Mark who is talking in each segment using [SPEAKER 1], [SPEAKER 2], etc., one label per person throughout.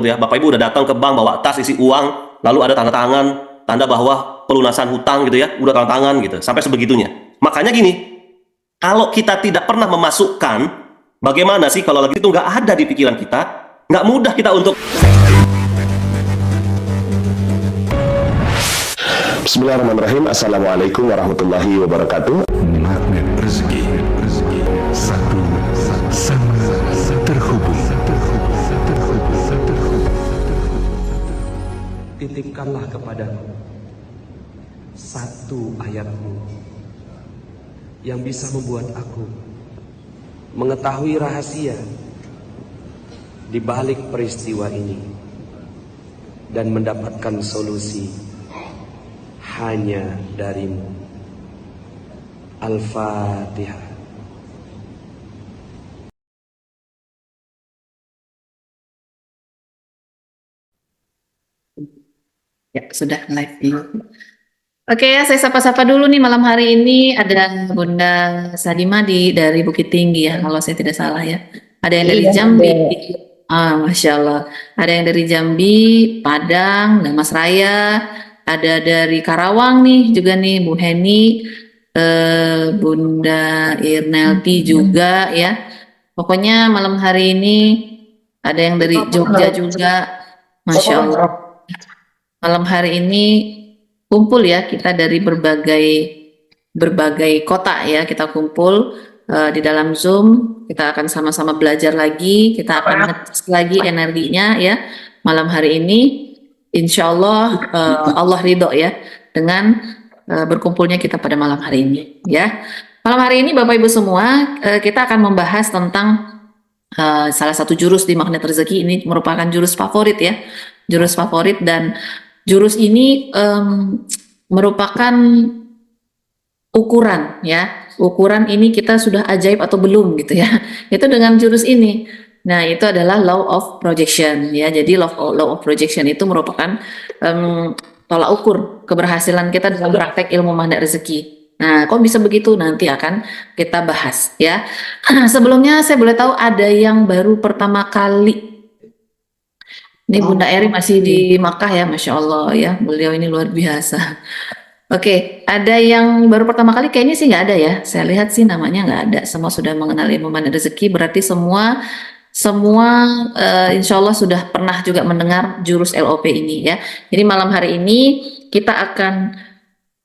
[SPEAKER 1] gitu ya. Bapak Ibu udah datang ke bank bawa tas isi uang, lalu ada tanda tangan, tanda bahwa pelunasan hutang gitu ya, udah tanda tangan gitu, sampai sebegitunya. Makanya gini, kalau kita tidak pernah memasukkan, bagaimana sih kalau lagi itu nggak ada di pikiran kita, nggak mudah kita untuk.
[SPEAKER 2] Bismillahirrahmanirrahim. Assalamualaikum warahmatullahi wabarakatuh.
[SPEAKER 3] Magnet rezeki, satu sama terhubung.
[SPEAKER 4] Titipkanlah kepadaku satu ayatmu yang bisa membuat aku mengetahui rahasia di balik peristiwa ini dan mendapatkan solusi hanya darimu. Al-Fatihah.
[SPEAKER 5] Ya, sudah live dulu. Oke ya, saya sapa-sapa dulu nih malam hari ini. Ada Bunda Sadima dari Bukit Tinggi ya, kalau saya tidak salah ya. Ada yang dari Jambi. Masya Allah. Ada yang dari Jambi, Padang, dan Mas Raya. Ada dari Karawang nih juga nih, Bu Heni, Bunda Irnelti juga ya. Pokoknya malam hari ini ada yang dari Jogja juga. Masya Allah. Malam hari ini kumpul ya, kita dari berbagai kota ya, kita kumpul di dalam Zoom. Kita akan sama-sama belajar lagi, kita akan ngetes lagi energinya ya. Malam hari ini insya Allah Allah ridho ya dengan berkumpulnya kita pada malam hari ini ya. Malam hari ini Bapak Ibu semua, kita akan membahas tentang salah satu jurus di Magnet Rezeki. Ini merupakan jurus favorit ya, jurus favorit, dan jurus ini merupakan ukuran ya. Ukuran ini kita sudah ajaib atau belum gitu ya. Itu dengan jurus ini. Nah, itu adalah law of projection ya. Jadi law of projection itu merupakan tolak ukur keberhasilan kita dalam praktek ilmu magnet rezeki. Nah, kok bisa begitu? Nanti akan kita bahas ya. Sebelumnya saya boleh tahu ada yang baru pertama kali. Ini Bunda Eri masih di Makkah ya, Masya Allah ya, beliau ini luar biasa. Oke, ada yang baru pertama kali, kayaknya sih nggak ada ya. Saya lihat sih namanya nggak ada, semua sudah mengenal ilmu magnet rezeki, berarti semua insya Allah sudah pernah juga mendengar jurus LOP ini ya. Jadi malam hari ini kita akan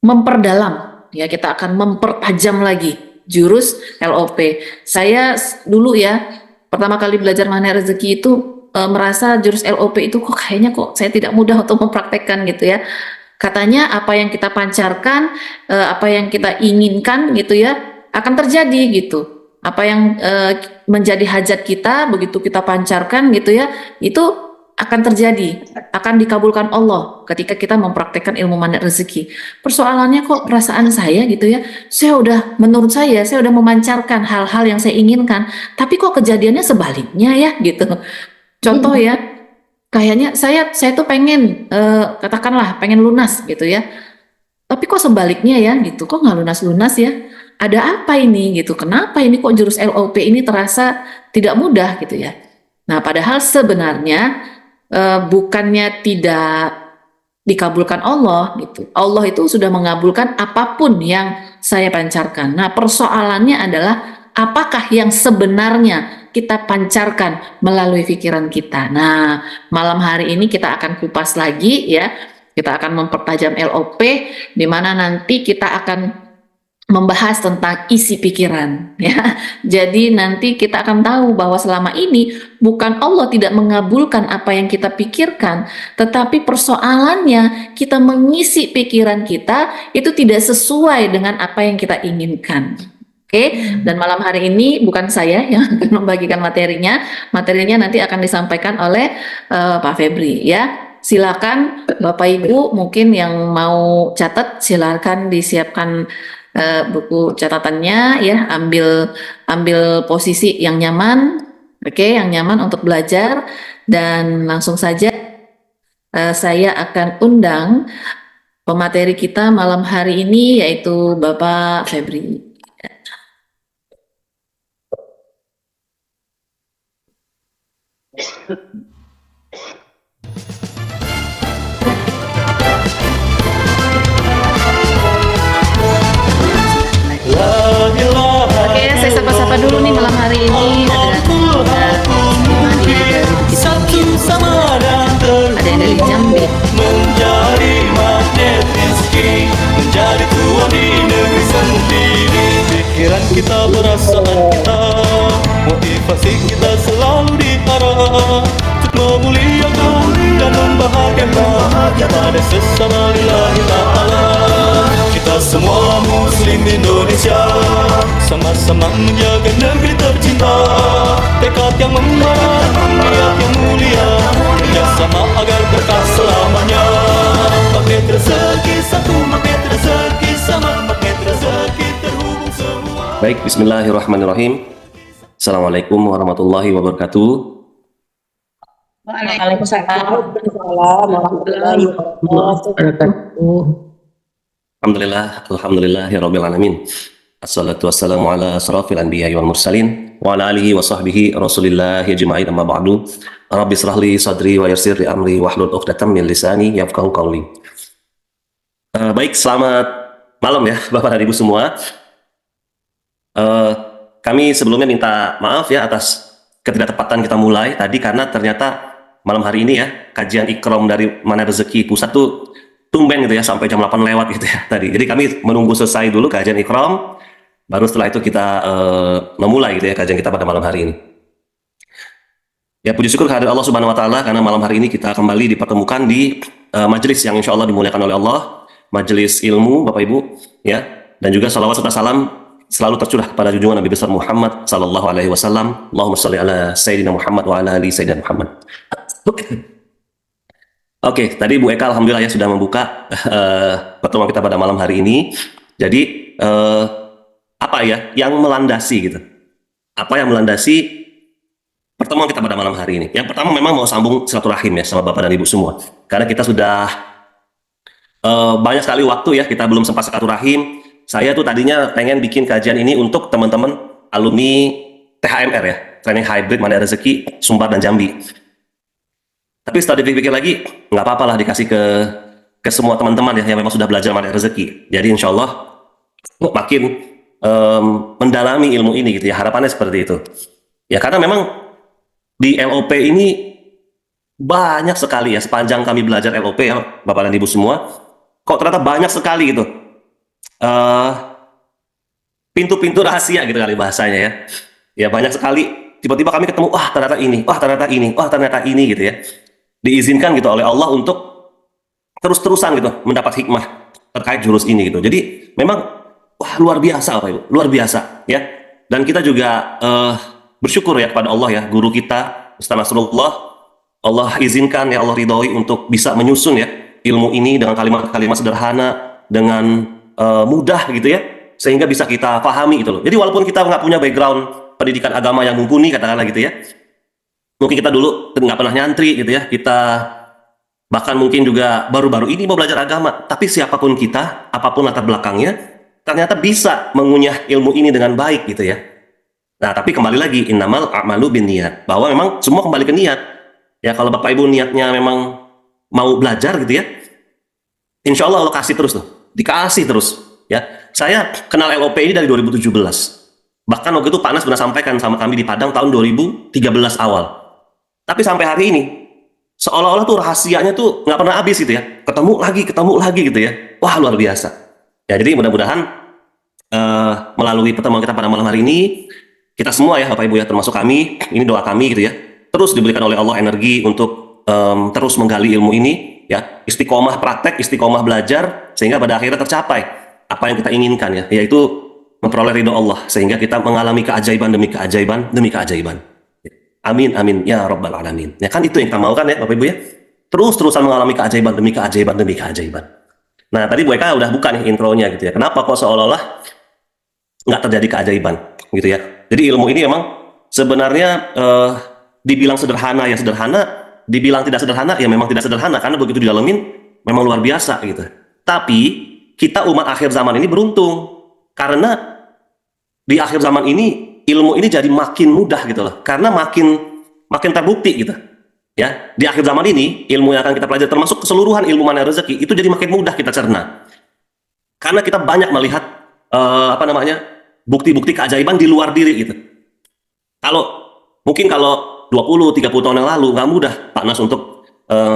[SPEAKER 5] memperdalam ya, kita akan mempertajam lagi jurus LOP. Saya dulu ya, pertama kali belajar magnet rezeki itu merasa jurus LOP itu kayaknya saya tidak mudah untuk mempraktekkan gitu ya. Katanya apa yang kita pancarkan, apa yang kita inginkan gitu ya, akan terjadi gitu. Apa yang menjadi hajat kita, begitu kita pancarkan gitu ya, itu akan terjadi, akan dikabulkan Allah ketika kita mempraktekkan ilmu magnet rezeki. Persoalannya kok perasaan saya gitu ya, menurut saya udah memancarkan hal-hal yang saya inginkan, tapi kok kejadiannya sebaliknya ya gitu. Contoh ya, kayaknya saya tuh pengen katakanlah pengen lunas gitu ya, tapi kok sebaliknya ya gitu, kok nggak lunas-lunas ya, ada apa ini gitu, kenapa ini kok jurus LOP ini terasa tidak mudah gitu ya. Nah, padahal sebenarnya bukannya tidak dikabulkan Allah gitu, Allah itu sudah mengabulkan apapun yang saya pancarkan. Nah, persoalannya adalah apakah yang sebenarnya kita pancarkan melalui pikiran kita. Nah, malam hari ini kita akan kupas lagi ya. Kita akan mempertajam LOP, di mana nanti kita akan membahas tentang isi pikiran ya. Jadi nanti kita akan tahu bahwa selama ini bukan Allah tidak mengabulkan apa yang kita pikirkan, tetapi persoalannya kita mengisi pikiran kita itu tidak sesuai dengan apa yang kita inginkan. Oke, dan malam hari ini bukan saya yang akan membagikan materinya. Materinya nanti akan disampaikan oleh Pak Febri ya. Silakan Bapak Ibu mungkin yang mau catat, silakan disiapkan buku catatannya ya. Ambil posisi yang nyaman, oke, yang nyaman untuk belajar, dan langsung saja saya akan undang pemateri kita malam hari ini yaitu Bapak Febri.
[SPEAKER 6] kita, perasaan kita, motivasi kita selalu diarah untuk memuliakan dan membahagiakan pada sesama lillahi ta'ala. Kita semua muslim Indonesia, sama-sama menjaga negeri tercinta, tekad yang membara, niat yang mulia, kerjasama agar berkah selamanya. Magnet rezeki satu, magnet rezeki sama, magnet rezeki terhubung semua.
[SPEAKER 1] Baik, bismillahirrahmanirrahim. Assalamualaikum warahmatullahi wabarakatuh.
[SPEAKER 7] Waalaikumsalam warahmatullahi wabarakatuh.
[SPEAKER 1] Alhamdulillahirabbil alamin. Assalatu wassalamu ala asrafil anbiya'i wal mursalin wa ala alihi wa sahbihi rasulillahi ajma'in, amma ba'du. Rabbi israh li sadri wa yassir li amri wahlul 'uqdatam min lisani yafqahu qawli. Baik, selamat malam ya Bapak dan Ibu semua. Kami sebelumnya minta maaf ya atas ketidaktepatan kita mulai tadi, karena ternyata malam hari ini ya kajian ikram dari Mana Rezeki Pusat tuh tumben gitu ya sampai jam 8 lewat gitu ya tadi. Jadi kami menunggu selesai dulu kajian ikram, baru setelah itu kita memulai gitu ya kajian kita pada malam hari ini. Ya, puji syukur kehadirat Allah Subhanahu wa taala karena malam hari ini kita kembali dipertemukan di majelis yang insya Allah dimuliakan oleh Allah, majelis ilmu Bapak Ibu ya, dan juga salawat serta salam selalu tercurah kepada junjungan Nabi besar Muhammad sallallahu alaihi wasallam. Allahumma shalli ala sayyidina Muhammad wa ala ali sayyidina Muhammad. Oke, tadi Bu Eka alhamdulillah ya sudah membuka pertemuan kita pada malam hari ini. Jadi apa ya yang melandasi gitu? Apa yang melandasi pertemuan kita pada malam hari ini? Yang pertama memang mau sambung silaturahim ya sama Bapak dan Ibu semua. Karena kita sudah banyak sekali waktu ya kita belum sempat silaturahim. Saya tuh tadinya pengen bikin kajian ini untuk teman-teman alumni THMR ya, Training Hybrid Mana Rezeki Sumbar dan Jambi. Tapi setelah dipikir-pikir lagi, nggak apa-apa lah dikasih ke semua teman-teman ya yang memang sudah belajar Mana Rezeki. Jadi insya Allah makin mendalami ilmu ini gitu ya, harapannya seperti itu. Ya karena memang di LOP ini banyak sekali ya, sepanjang kami belajar LOP ya Bapak dan Ibu semua, kok ternyata banyak sekali gitu pintu-pintu rahasia gitu kali bahasanya ya. Ya banyak sekali, tiba-tiba kami ketemu, wah ternyata ini, wah ternyata ini, wah ternyata ini gitu ya. Diizinkan gitu oleh Allah untuk terus-terusan gitu mendapat hikmah terkait jurus ini gitu. Jadi memang wah luar biasa Pak Ibu, luar biasa ya. Dan kita juga bersyukur ya kepada Allah ya, guru kita Ustaz Nasrullah, Allah izinkan ya, Allah ridhoi untuk bisa menyusun ya ilmu ini dengan kalimat-kalimat sederhana, dengan mudah gitu ya, sehingga bisa kita pahami gitu loh. Jadi walaupun kita nggak punya background pendidikan agama yang mumpuni katakanlah gitu ya, mungkin kita dulu nggak pernah nyantri gitu ya, kita bahkan mungkin juga baru-baru ini mau belajar agama, tapi siapapun kita, apapun latar belakangnya, ternyata bisa mengunyah ilmu ini dengan baik gitu ya. Nah tapi kembali lagi, innamal a'malu binniyat, bahwa memang semua kembali ke niat ya. Kalau Bapak Ibu niatnya memang mau belajar gitu ya, insya Allah Allah kasih terus tuh, dikasih terus ya. Saya kenal LOP ini dari 2017, bahkan waktu itu Pak Nas pernah sampaikan sama kami di Padang tahun 2013 awal. Tapi sampai hari ini seolah-olah tuh rahasianya tuh nggak pernah habis gitu ya, ketemu lagi gitu ya. Wah luar biasa ya. Jadi mudah-mudahan melalui pertemuan kita pada malam hari ini, kita semua ya Bapak Ibu ya, termasuk kami, ini doa kami gitu ya, terus diberikan oleh Allah energi untuk terus menggali ilmu ini ya, istiqomah praktek, istiqomah belajar, sehingga pada akhirnya tercapai apa yang kita inginkan ya, yaitu memperoleh ridho Allah, sehingga kita mengalami keajaiban demi keajaiban demi keajaiban. Amin amin ya rabbal alamin. Ya kan itu yang kita mau kan ya Bapak Ibu ya, terus-terusan mengalami keajaiban demi keajaiban demi keajaiban. Nah tadi Bu Eka udah buka nih intronya gitu ya, kenapa kok seolah-olah nggak terjadi keajaiban gitu ya. Jadi ilmu ini memang sebenarnya dibilang sederhana ya sederhana, dibilang tidak sederhana ya memang tidak sederhana, karena begitu didalamin memang luar biasa gitu. Tapi kita umat akhir zaman ini beruntung, karena di akhir zaman ini ilmu ini jadi makin mudah gitu loh, karena makin terbukti gitu ya. Di akhir zaman ini ilmu yang akan kita pelajari, termasuk keseluruhan ilmu Mana Rezeki, itu jadi makin mudah kita cerna, karena kita banyak melihat bukti-bukti keajaiban di luar diri gitu. Mungkin kalau 20-30 tahun yang lalu nggak mudah Pak Nas untuk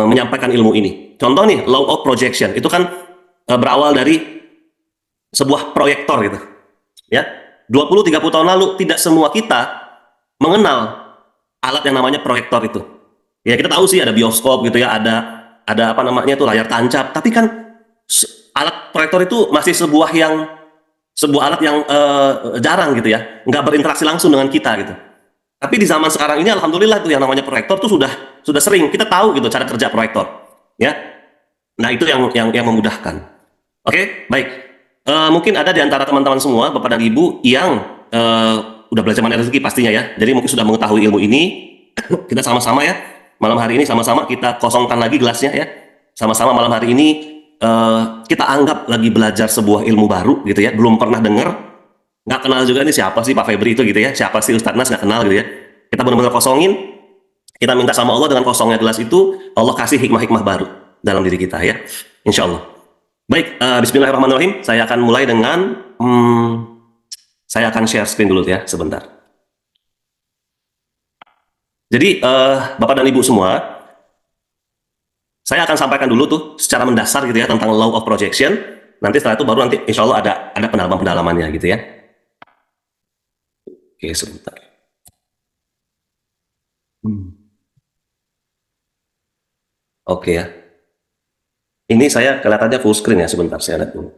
[SPEAKER 1] menyampaikan ilmu ini. Contoh nih, law of projection itu kan berawal dari sebuah proyektor gitu ya. 20-30 tahun lalu tidak semua kita mengenal alat yang namanya proyektor itu. Ya kita tahu sih ada bioskop gitu ya, ada apa namanya itu layar tancap, tapi kan alat proyektor itu masih sebuah alat yang jarang gitu ya, nggak berinteraksi langsung dengan kita gitu. Tapi di zaman sekarang ini alhamdulillah tuh yang namanya proyektor tuh sudah sering kita tahu gitu cara kerja proyektor, ya. Nah itu yang memudahkan. Oke, baik. Mungkin ada di antara teman-teman semua, Bapak dan Ibu yang udah belajar mana rezeki pastinya ya. Jadi mungkin sudah mengetahui ilmu ini. Kita sama-sama ya. Malam hari ini sama-sama kita kosongkan lagi gelasnya ya. Sama-sama malam hari ini kita anggap lagi belajar sebuah ilmu baru gitu ya. Belum pernah dengar, nggak kenal juga nih siapa sih Pak Febri itu gitu ya. Siapa sih Ustadz Nas, nggak kenal gitu ya. Kita benar-benar kosongin. Kita minta sama Allah dengan kosongnya gelas itu, Allah kasih hikmah-hikmah baru dalam diri kita ya. Insya Allah. Baik, bismillahirrahmanirrahim. Saya akan mulai dengan saya akan share screen dulu ya sebentar. Jadi Bapak dan Ibu semua, saya akan sampaikan dulu tuh secara mendasar gitu ya tentang law of projection. Nanti setelah itu baru nanti insya Allah ada pendalaman-pendalamannya gitu ya. Oke, sebentar. Oke ya. Ini saya kelihatannya full screen ya, sebentar saya lihat dulu.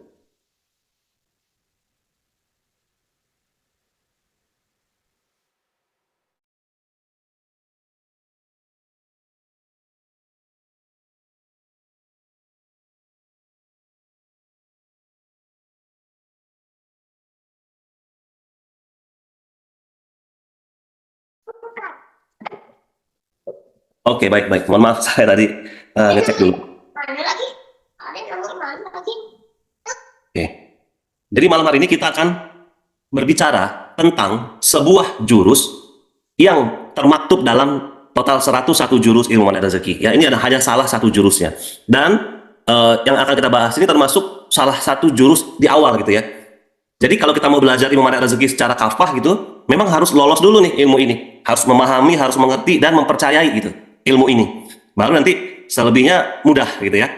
[SPEAKER 1] Oke, baik. Mohon maaf saya tadi ngecek dulu. Oke. Jadi malam hari ini kita akan berbicara tentang sebuah jurus yang termaktub dalam total 101 jurus ilmu mana rezeki. Ya, ini hanya salah satu jurusnya. Dan yang akan kita bahas ini termasuk salah satu jurus di awal gitu ya. Jadi kalau kita mau belajar ilmu mana rezeki secara kafah gitu, memang harus lolos dulu nih ilmu ini. Harus memahami, harus mengerti dan mempercayai gitu ilmu ini. Baru nanti selebihnya mudah gitu ya.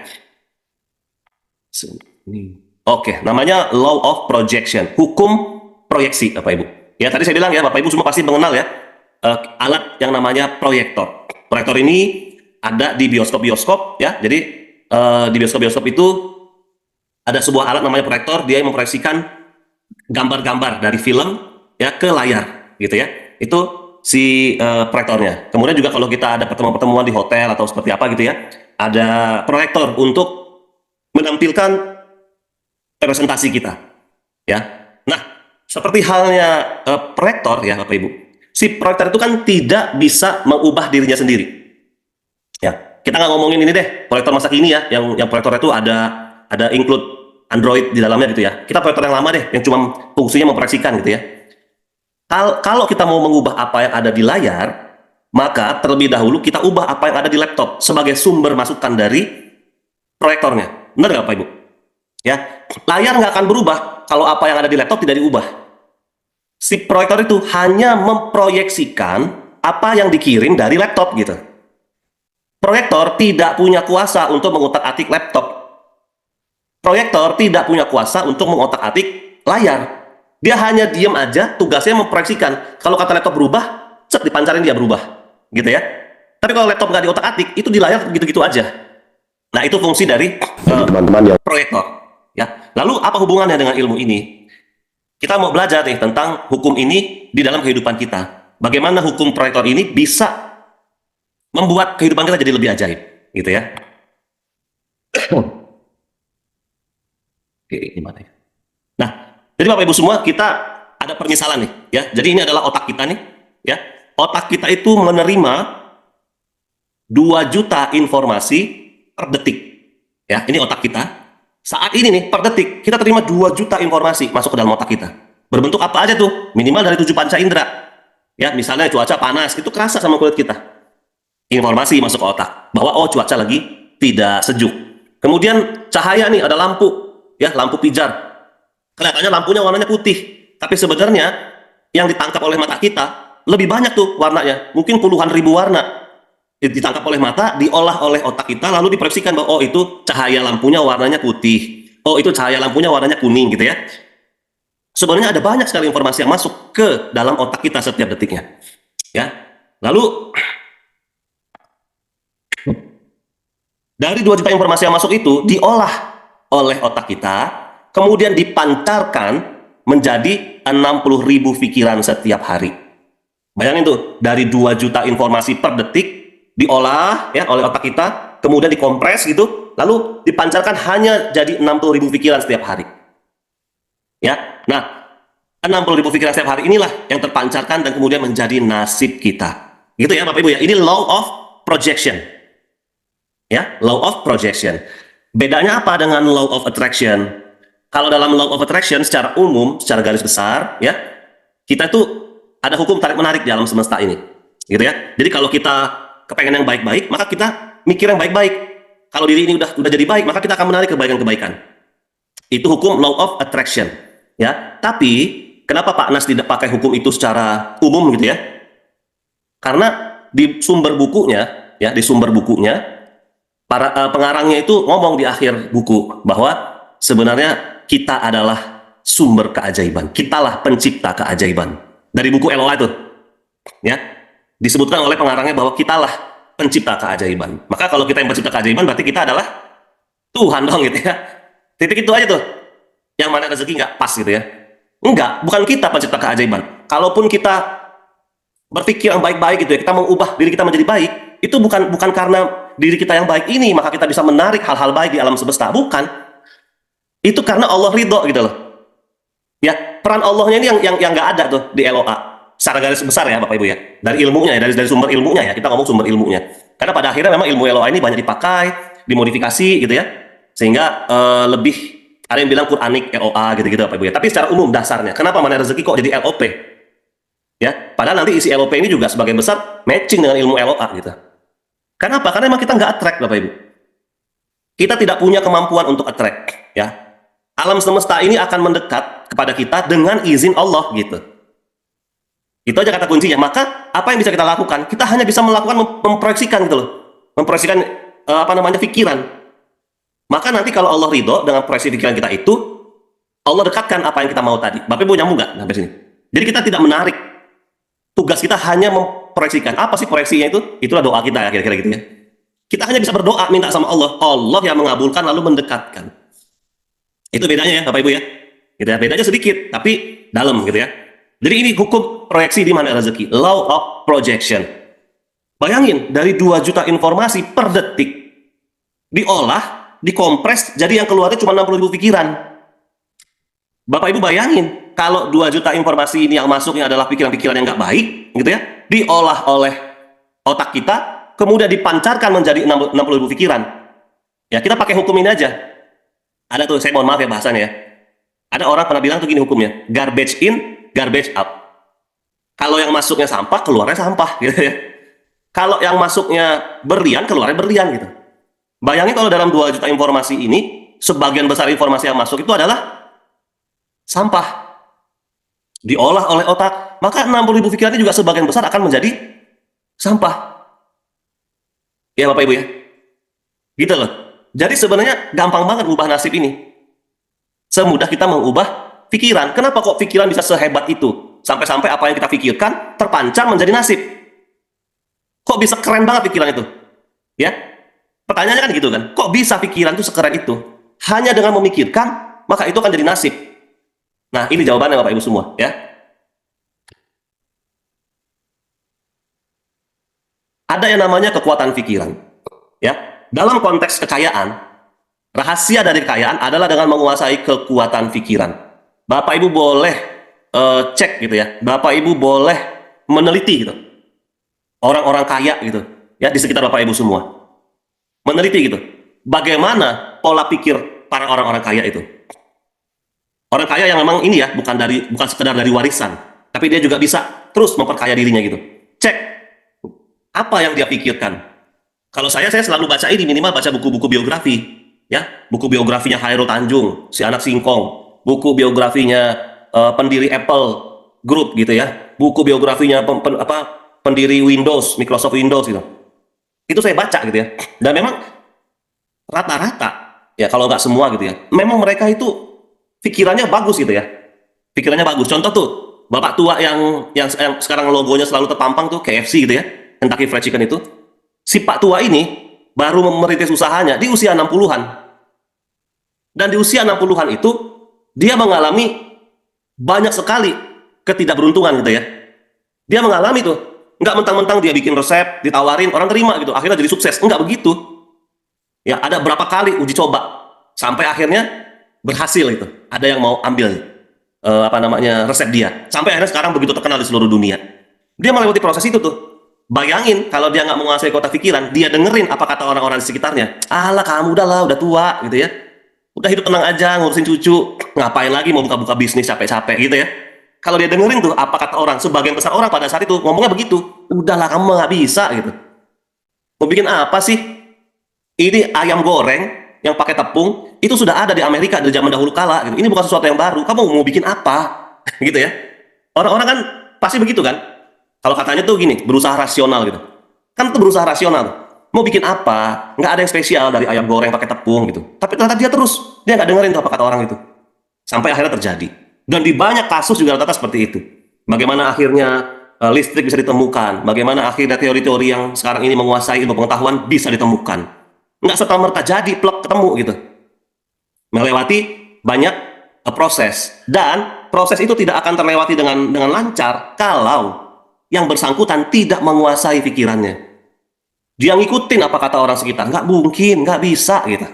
[SPEAKER 1] Oke, namanya law of projection, hukum proyeksi Bapak Ibu. Ya tadi saya bilang ya, Bapak Ibu semua pasti mengenal ya alat yang namanya proyektor. Proyektor ini ada di bioskop-bioskop ya. Jadi di bioskop-bioskop itu ada sebuah alat namanya proyektor, dia yang memproyeksikan gambar-gambar dari film ya ke layar gitu ya. Itu si proyektornya. Kemudian juga kalau kita ada pertemuan-pertemuan di hotel atau seperti apa gitu ya, ada proyektor untuk menampilkan presentasi kita ya. Nah, seperti halnya proyektor ya Bapak Ibu, si proyektor itu kan tidak bisa mengubah dirinya sendiri ya. Kita nggak ngomongin ini deh proyektor masa kini ya, yang proyektor itu ada include Android di dalamnya gitu ya. Kita proyektor yang lama deh, yang cuma fungsinya memproyeksikan gitu ya. Kalau kita mau mengubah apa yang ada di layar, maka terlebih dahulu kita ubah apa yang ada di laptop sebagai sumber masukan dari proyektornya. Benar nggak Pak Ibu? Ya, layar nggak akan berubah kalau apa yang ada di laptop tidak diubah. Si proyektor itu hanya memproyeksikan apa yang dikirim dari laptop gitu. Proyektor tidak punya kuasa untuk mengotak-atik laptop. Proyektor tidak punya kuasa untuk mengotak-atik layar. Dia hanya diam aja, tugasnya memproyeksikan. Kalau kata laptop berubah, cet dipancarin dia berubah, gitu ya. Tapi kalau laptop nggak diotak-atik, itu di layar gitu-gitu aja. Nah itu fungsi dari
[SPEAKER 2] teman-teman yang
[SPEAKER 1] proyektor. Ya. Lalu apa hubungannya dengan ilmu ini? Kita mau belajar nih tentang hukum ini di dalam kehidupan kita. Bagaimana hukum proyektor ini bisa membuat kehidupan kita jadi lebih ajaib, gitu ya. Oke, gimana ya? Nah, jadi Bapak Ibu semua, kita ada permisalan nih, ya. Jadi ini adalah otak kita nih, ya. Otak kita itu menerima 2 juta informasi per detik. Ya, ini otak kita. Saat ini nih, per detik, kita terima 2 juta informasi masuk ke dalam otak kita. Berbentuk apa aja tuh? Minimal dari 7 panca indera. Ya, misalnya cuaca panas, itu kerasa sama kulit kita. Informasi masuk ke otak, bahwa oh cuaca lagi tidak sejuk. Kemudian cahaya nih, ada lampu, ya, lampu pijar. Kelihatannya lampunya warnanya putih, tapi sebenarnya yang ditangkap oleh mata kita lebih banyak tuh warnanya, mungkin puluhan ribu warna ditangkap oleh mata, diolah oleh otak kita, lalu diproyeksikan bahwa oh itu cahaya lampunya warnanya putih, oh itu cahaya lampunya warnanya kuning gitu ya. sebenarnya ada banyak sekali informasi yang masuk ke dalam otak kita setiap detiknya. Ya. Lalu dari 2 juta informasi yang masuk itu diolah oleh otak kita, kemudian dipancarkan menjadi 60.000 pikiran setiap hari. Bayangin tuh, dari 2 juta informasi per detik diolah ya oleh otak kita, kemudian dikompres gitu, lalu dipancarkan hanya jadi 60.000 pikiran setiap hari. Ya. Nah, 60.000 pikiran setiap hari inilah yang terpancarkan dan kemudian menjadi nasib kita. Gitu ya Bapak Ibu ya. Ini law of projection. Ya, law of projection. Bedanya apa dengan law of attraction? Kalau dalam law of attraction secara umum, secara garis besar, ya, kita tuh ada hukum tarik-menarik di alam semesta ini. Gitu ya. Jadi kalau kita kepengen yang baik-baik, maka kita mikir yang baik-baik. Kalau diri ini udah jadi baik, maka kita akan menarik kebaikan-kebaikan. Itu hukum law of attraction. Ya, tapi kenapa Pak Nas tidak pakai hukum itu secara umum gitu ya? Karena di sumber bukunya, para pengarangnya itu ngomong di akhir buku bahwa sebenarnya kita adalah sumber keajaiban. Kitalah pencipta keajaiban. Dari buku LOA itu. Ya. Disebutkan oleh pengarangnya bahwa kitalah pencipta keajaiban. Maka kalau kita yang pencipta keajaiban berarti kita adalah Tuhan dong gitu ya. Titik itu aja tuh. Yang mana rezeki nggak pas gitu ya. Enggak, bukan kita pencipta keajaiban. Kalaupun kita berpikir yang baik-baik gitu ya, kita mengubah diri kita menjadi baik, itu bukan karena diri kita yang baik ini maka kita bisa menarik hal-hal baik di alam semesta. Bukan. Itu karena Allah ridho gitu loh. Ya, peran Allahnya ini yang nggak ada tuh di LOA. Secara garis besar ya Bapak Ibu ya. Dari ilmunya ya, dari sumber ilmunya ya. Kita ngomong sumber ilmunya. Karena pada akhirnya memang ilmu LOA ini banyak dipakai, dimodifikasi gitu ya. Sehingga lebih ada yang bilang Quranik LOA gitu-gitu Bapak Ibu ya. Tapi secara umum dasarnya, kenapa mana rezeki kok jadi LOP? Ya, padahal nanti isi LOP ini juga sebagian besar matching dengan ilmu LOA gitu. Kenapa? Karena memang kita nggak attract Bapak Ibu. Kita tidak punya kemampuan untuk attract ya. Alam semesta ini akan mendekat kepada kita dengan izin Allah gitu. Itu aja kata kuncinya. Maka apa yang bisa kita lakukan? Kita hanya bisa melakukan memproyeksikan gitu loh. Memproyeksikan pikiran. Maka nanti kalau Allah ridho dengan proyeksi pikiran kita itu, Allah dekatkan apa yang kita mau tadi. Bapak Ibu nyambung nggak sampai sini? Jadi kita tidak menarik. Tugas kita hanya memproyeksikan. Apa sih proyeksinya itu? Itulah doa kita ya, kira-kira gitu ya. Kita hanya bisa berdoa, minta sama Allah. Allah yang mengabulkan lalu mendekatkan. Itu bedanya ya Bapak Ibu ya. Gitu ya. Bedanya sedikit, tapi dalam gitu ya. Jadi ini hukum proyeksi di mana rezeki. Law of projection. Bayangin, dari 2 juta informasi per detik, diolah, dikompres, jadi yang keluarnya cuma 60.000 pikiran. Bapak Ibu bayangin, kalau 2 juta informasi ini yang masuknya adalah pikiran-pikiran yang nggak baik, gitu ya, diolah oleh otak kita, kemudian dipancarkan menjadi 60.000 pikiran. Ya, kita pakai hukum ini aja. Ada tuh, saya mohon maaf ya bahasanya ya. Ada orang pernah bilang tuh gini hukumnya, garbage in, garbage out. Kalau yang masuknya sampah, keluarnya sampah, gitu ya. Kalau yang masuknya berlian, keluarnya berlian, gitu. Bayangin kalau dalam 2 juta informasi ini, sebagian besar informasi yang masuk itu adalah sampah. Diolah oleh otak. Maka 60.000 pikirannya juga sebagian besar akan menjadi sampah. Ya Bapak Ibu ya. Gitu loh. Jadi sebenarnya gampang banget ubah nasib ini. Semudah kita mengubah pikiran. Kenapa kok pikiran bisa sehebat itu? Sampai-sampai apa yang kita pikirkan terpancar menjadi nasib. Kok bisa keren banget pikiran itu? Ya. Pertanyaannya kan gitu kan. Kok bisa pikiran itu sekeren itu? Hanya dengan memikirkan, maka itu akan jadi nasib. Nah, ini jawabannya Bapak Ibu semua, ya. Ada yang namanya kekuatan pikiran. Ya. Dalam konteks kekayaan, rahasia dari kekayaan adalah dengan menguasai kekuatan pikiran. Bapak Ibu boleh cek gitu ya. Bapak Ibu boleh meneliti gitu. Orang-orang kaya gitu, ya di sekitar Bapak Ibu semua. Meneliti gitu. Bagaimana pola pikir para orang-orang kaya itu? Orang kaya yang memang ini ya, bukan sekedar dari warisan, tapi dia juga bisa terus memperkaya dirinya gitu. Cek apa yang dia pikirkan. Kalau saya selalu baca ini, minimal baca buku-buku biografi, ya, buku biografinya Khairul Tanjung, si anak singkong, buku biografinya pendiri Apple Group gitu ya, buku biografinya pendiri Windows, Microsoft Windows gitu. Itu saya baca gitu ya. Dan memang rata-rata, ya kalau nggak semua gitu ya, memang mereka itu pikirannya bagus gitu ya. Pikirannya bagus. Contoh tuh, bapak tua yang sekarang logonya selalu terpampang tuh KFC gitu ya, Kentucky Fried Chicken itu. Si Pak tua ini baru merintis usahanya di usia 60-an. Dan di usia 60-an itu dia mengalami banyak sekali ketidakberuntungan gitu ya. Dia mengalami tuh, nggak mentang-mentang dia bikin resep, ditawarin, orang terima gitu, akhirnya jadi sukses. Enggak begitu. Ya, ada berapa kali uji coba sampai akhirnya berhasil gitu. Ada yang mau ambil resep dia. Sampai akhirnya sekarang begitu terkenal di seluruh dunia. Dia melewati proses itu tuh. Bayangin kalau dia nggak menguasai kota pikiran, dia dengerin apa kata orang-orang di sekitarnya. Alah kamu udah tua gitu ya. Udah hidup tenang aja, ngurusin cucu. Ngapain lagi mau buka-buka bisnis capek-capek gitu ya. Kalau dia dengerin tuh apa kata orang, sebagian besar orang pada saat itu ngomongnya begitu. Udahlah kamu nggak bisa gitu. Mau bikin apa sih? Ini ayam goreng yang pakai tepung itu sudah ada di Amerika dari zaman dahulu kala gitu. Ini bukan sesuatu yang baru. Kamu mau bikin apa? Gitu ya. Orang-orang kan pasti begitu kan. Kalau katanya tuh gini, berusaha rasional gitu. Kan itu berusaha rasional. Mau bikin apa? Nggak ada yang spesial dari ayam goreng pakai tepung gitu. Tapi ternyata dia nggak dengerin tuh apa kata orang itu. Sampai akhirnya terjadi. Dan di banyak kasus juga rata-rata seperti itu. Bagaimana akhirnya listrik bisa ditemukan. Bagaimana akhirnya teori-teori yang sekarang ini menguasai ilmu pengetahuan bisa ditemukan. Nggak serta-merta jadi plek ketemu gitu. Melewati banyak proses. Dan proses itu tidak akan terlewati dengan lancar kalau yang bersangkutan tidak menguasai pikirannya. Dia ngikutin apa kata orang sekitar. Nggak mungkin, nggak bisa gitu.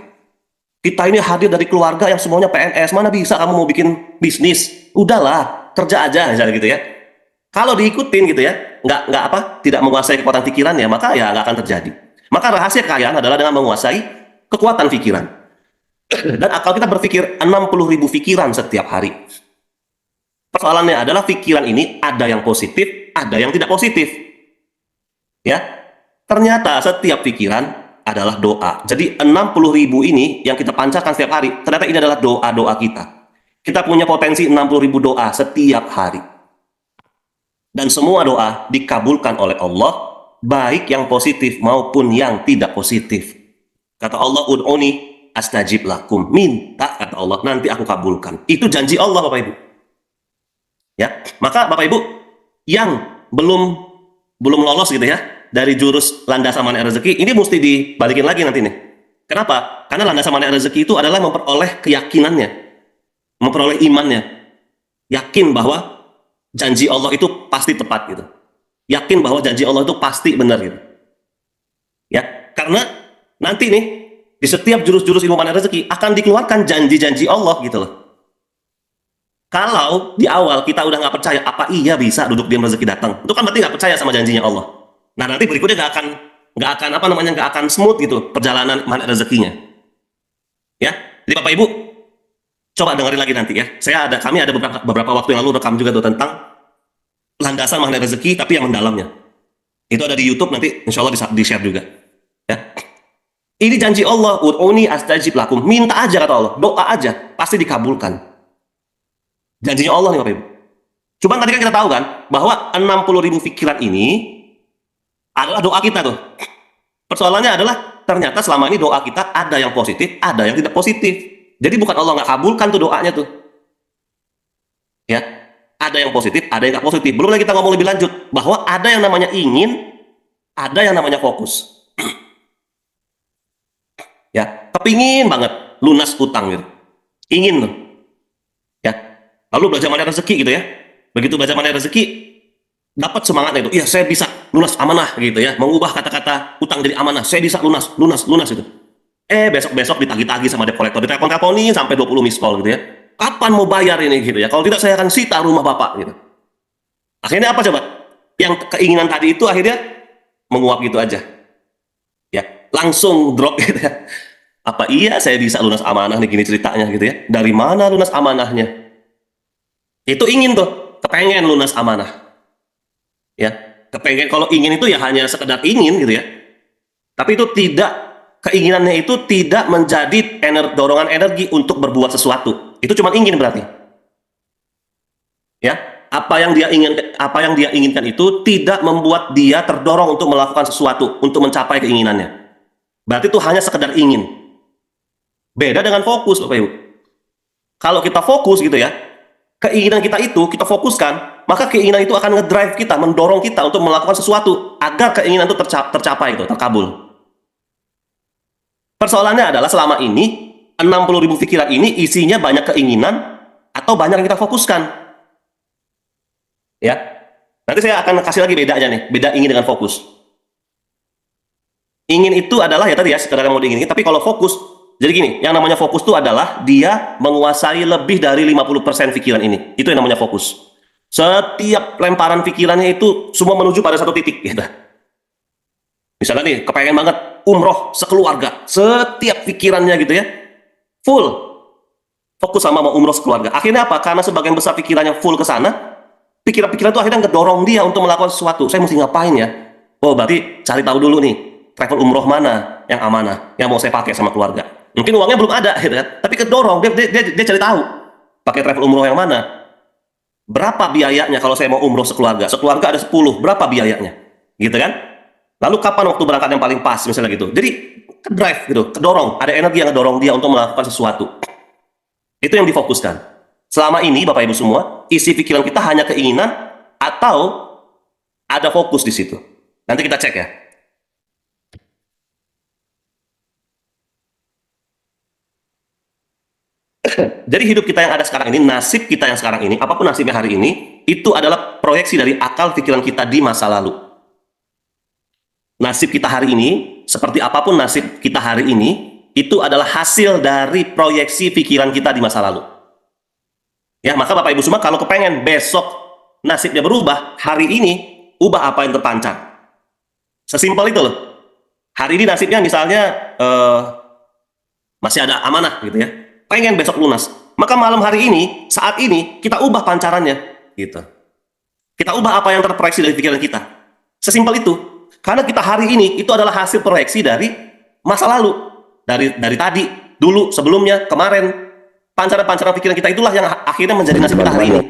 [SPEAKER 1] Kita ini hadir dari keluarga yang semuanya PNS. Mana bisa kamu mau bikin bisnis? Udahlah, kerja aja misalnya gitu ya. Kalau diikutin gitu ya, tidak menguasai kekuatan pikirannya, maka ya nggak akan terjadi. Maka rahasia kekayaan adalah dengan menguasai kekuatan pikiran. Dan akal kita berpikir 60.000 pikiran setiap hari. Persoalannya adalah pikiran ini ada yang positif, ada yang tidak positif. Ya, ternyata setiap pikiran adalah doa. Jadi 60.000 ini yang kita pancarkan setiap hari, ternyata ini adalah doa-doa kita. Kita punya potensi 60.000 doa setiap hari. Dan semua doa dikabulkan oleh Allah, baik yang positif maupun yang tidak positif. Kata Allah, ud'uni astajib lakum. Minta, kata Allah, nanti aku kabulkan. Itu janji Allah, Bapak Ibu. Ya, maka Bapak Ibu yang belum lolos gitu ya dari jurus landasan mana rezeki, ini mesti dibalikin lagi nanti nih. Kenapa? Karena landasan mana rezeki itu adalah memperoleh keyakinannya, memperoleh imannya, yakin bahwa janji Allah itu pasti tepat gitu, yakin bahwa janji Allah itu pasti benar gitu. Ya, karena nanti nih di setiap jurus-jurus ilmu mana rezeki akan dikeluarkan janji-janji Allah gitu loh. Kalau di awal kita udah nggak percaya, apa iya bisa duduk diam rezeki datang? Itu kan berarti nggak percaya sama janjinya Allah. Nah nanti berikutnya nggak akan smooth gitu perjalanan mana rezekinya. Ya, jadi Bapak Ibu coba dengerin lagi nanti ya. Kami ada beberapa waktu yang lalu rekam juga tuh tentang landasan mana rezeki tapi yang mendalamnya. Itu ada di YouTube, nanti insya Allah di-share juga. Ya. Ini janji Allah, ud'uni astajib lakum. Minta aja kata Allah, doa aja pasti dikabulkan. Janjinya Allah nih Bapak Ibu. Cuma tadi kan kita tahu kan bahwa 60.000 pikiran ini adalah doa kita tuh. Persoalannya adalah ternyata selama ini doa kita ada yang positif, ada yang tidak positif. Jadi bukan Allah nggak kabulkan tuh doanya tuh. Ya, ada yang positif, ada yang nggak positif. Belum lagi kita ngomong lebih lanjut bahwa ada yang namanya ingin, ada yang namanya fokus. Ya, kepingin banget lunas utang gitu. Ingin tuh. Lalu belajar mana rezeki gitu ya. Begitu belajar mana rezeki, dapat semangatnya itu. Iya, saya bisa lunas amanah gitu ya. Mengubah kata-kata utang jadi amanah. Saya bisa lunas gitu. Besok-besok ditagih-tagih sama debt collector. Ditelepon-teleponin sampai 20 miss call gitu ya. Kapan mau bayar ini gitu ya. Kalau tidak saya akan sita rumah Bapak gitu. Akhirnya apa coba? Yang keinginan tadi itu akhirnya menguap gitu aja. Ya, langsung drop gitu ya. Apa iya saya bisa lunas amanah nih, gini ceritanya gitu ya. Dari mana lunas amanahnya? Itu ingin tuh, kepengen lunas amanah. Ya, kepengen, kalau ingin itu ya hanya sekedar ingin gitu ya. Tapi itu keinginannya itu tidak menjadi dorongan energi untuk berbuat sesuatu. Itu cuma ingin berarti. Ya, apa yang dia inginkan itu tidak membuat dia terdorong untuk melakukan sesuatu untuk mencapai keinginannya. Berarti itu hanya sekedar ingin. Beda dengan fokus, Bapak Ibu. Kalau kita fokus gitu ya, keinginan kita itu kita fokuskan, maka keinginan itu akan ngedrive kita, mendorong kita untuk melakukan sesuatu agar keinginan itu tercapai, itu terkabul. Persoalannya adalah selama ini 60.000 pikiran ini isinya banyak keinginan atau banyak yang kita fokuskan. Ya. Nanti saya akan kasih lagi bedanya nih, beda ingin dengan fokus. Ingin itu adalah ya tadi ya, sekedar mau diinginin, tapi kalau fokus, jadi gini, yang namanya fokus itu adalah dia menguasai lebih dari 50% pikiran ini. Itu yang namanya fokus. Setiap lemparan pikirannya itu semua menuju pada satu titik gitu. Misalnya nih, kepengen banget umroh sekeluarga, setiap pikirannya gitu ya, full fokus sama mau umroh sekeluarga. Akhirnya apa? Karena sebagian besar pikirannya full ke sana, pikiran-pikiran itu akhirnya ngedorong dia untuk melakukan sesuatu. Saya mesti ngapain ya? Oh, berarti cari tahu dulu nih, travel umroh mana yang amanah, yang mau saya pakai sama keluarga. Mungkin uangnya belum ada, gitu kan? Tapi kedorong, dia cari tahu. Pakai travel umroh yang mana? Berapa biayanya kalau saya mau umroh sekeluarga? Sekeluarga ada 10, berapa biayanya? Gitu kan? Lalu kapan waktu berangkat yang paling pas, misalnya gitu. Jadi, kedrive gitu, kedorong. Ada energi yang ngedorong dia untuk melakukan sesuatu. Itu yang difokuskan. Selama ini, Bapak Ibu semua, isi pikiran kita hanya keinginan atau ada fokus di situ. Nanti kita cek ya. Jadi hidup kita yang ada sekarang ini, nasib kita yang sekarang ini, apapun nasibnya hari ini, itu adalah proyeksi dari akal pikiran kita di masa lalu. Nasib kita hari ini, seperti apapun nasib kita hari ini, itu adalah hasil dari proyeksi pikiran kita di masa lalu. Ya, maka Bapak Ibu semua kalau kepengen besok nasibnya berubah, hari ini ubah apa yang terpancar. Sesimpel itu loh. Hari ini nasibnya misalnya masih ada amanah gitu ya. Pengen besok lunas. Maka malam hari ini, saat ini kita ubah pancarannya gitu. Kita ubah apa yang terproyeksi dari pikiran kita. Sesimpel itu. Karena kita hari ini itu adalah hasil proyeksi dari masa lalu. Dari tadi, dulu, sebelumnya, kemarin. Pancaran-pancaran pikiran kita itulah yang akhirnya menjadi nasib kita hari ini.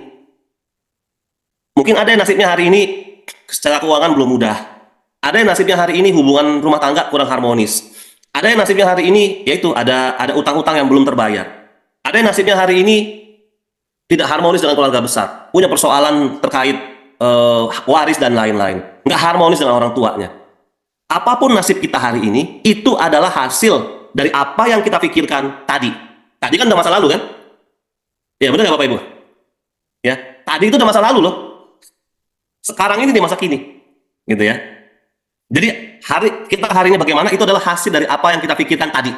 [SPEAKER 1] Mungkin ada yang nasibnya hari ini secara keuangan belum mudah. Ada yang nasibnya hari ini hubungan rumah tangga kurang harmonis. Ada yang nasibnya hari ini yaitu ada utang-utang yang belum terbayar. Ada yang nasibnya hari ini tidak harmonis dengan keluarga besar, punya persoalan terkait waris dan lain-lain, nggak harmonis dengan orang tuanya. Apapun nasib kita hari ini, itu adalah hasil dari apa yang kita pikirkan tadi. Tadi kan udah masa lalu kan? Ya benar nggak Bapak Ibu? Ya, tadi itu udah masa lalu loh. Sekarang ini di masa kini, gitu ya. Jadi kita hari ini bagaimana itu adalah hasil dari apa yang kita pikirkan tadi.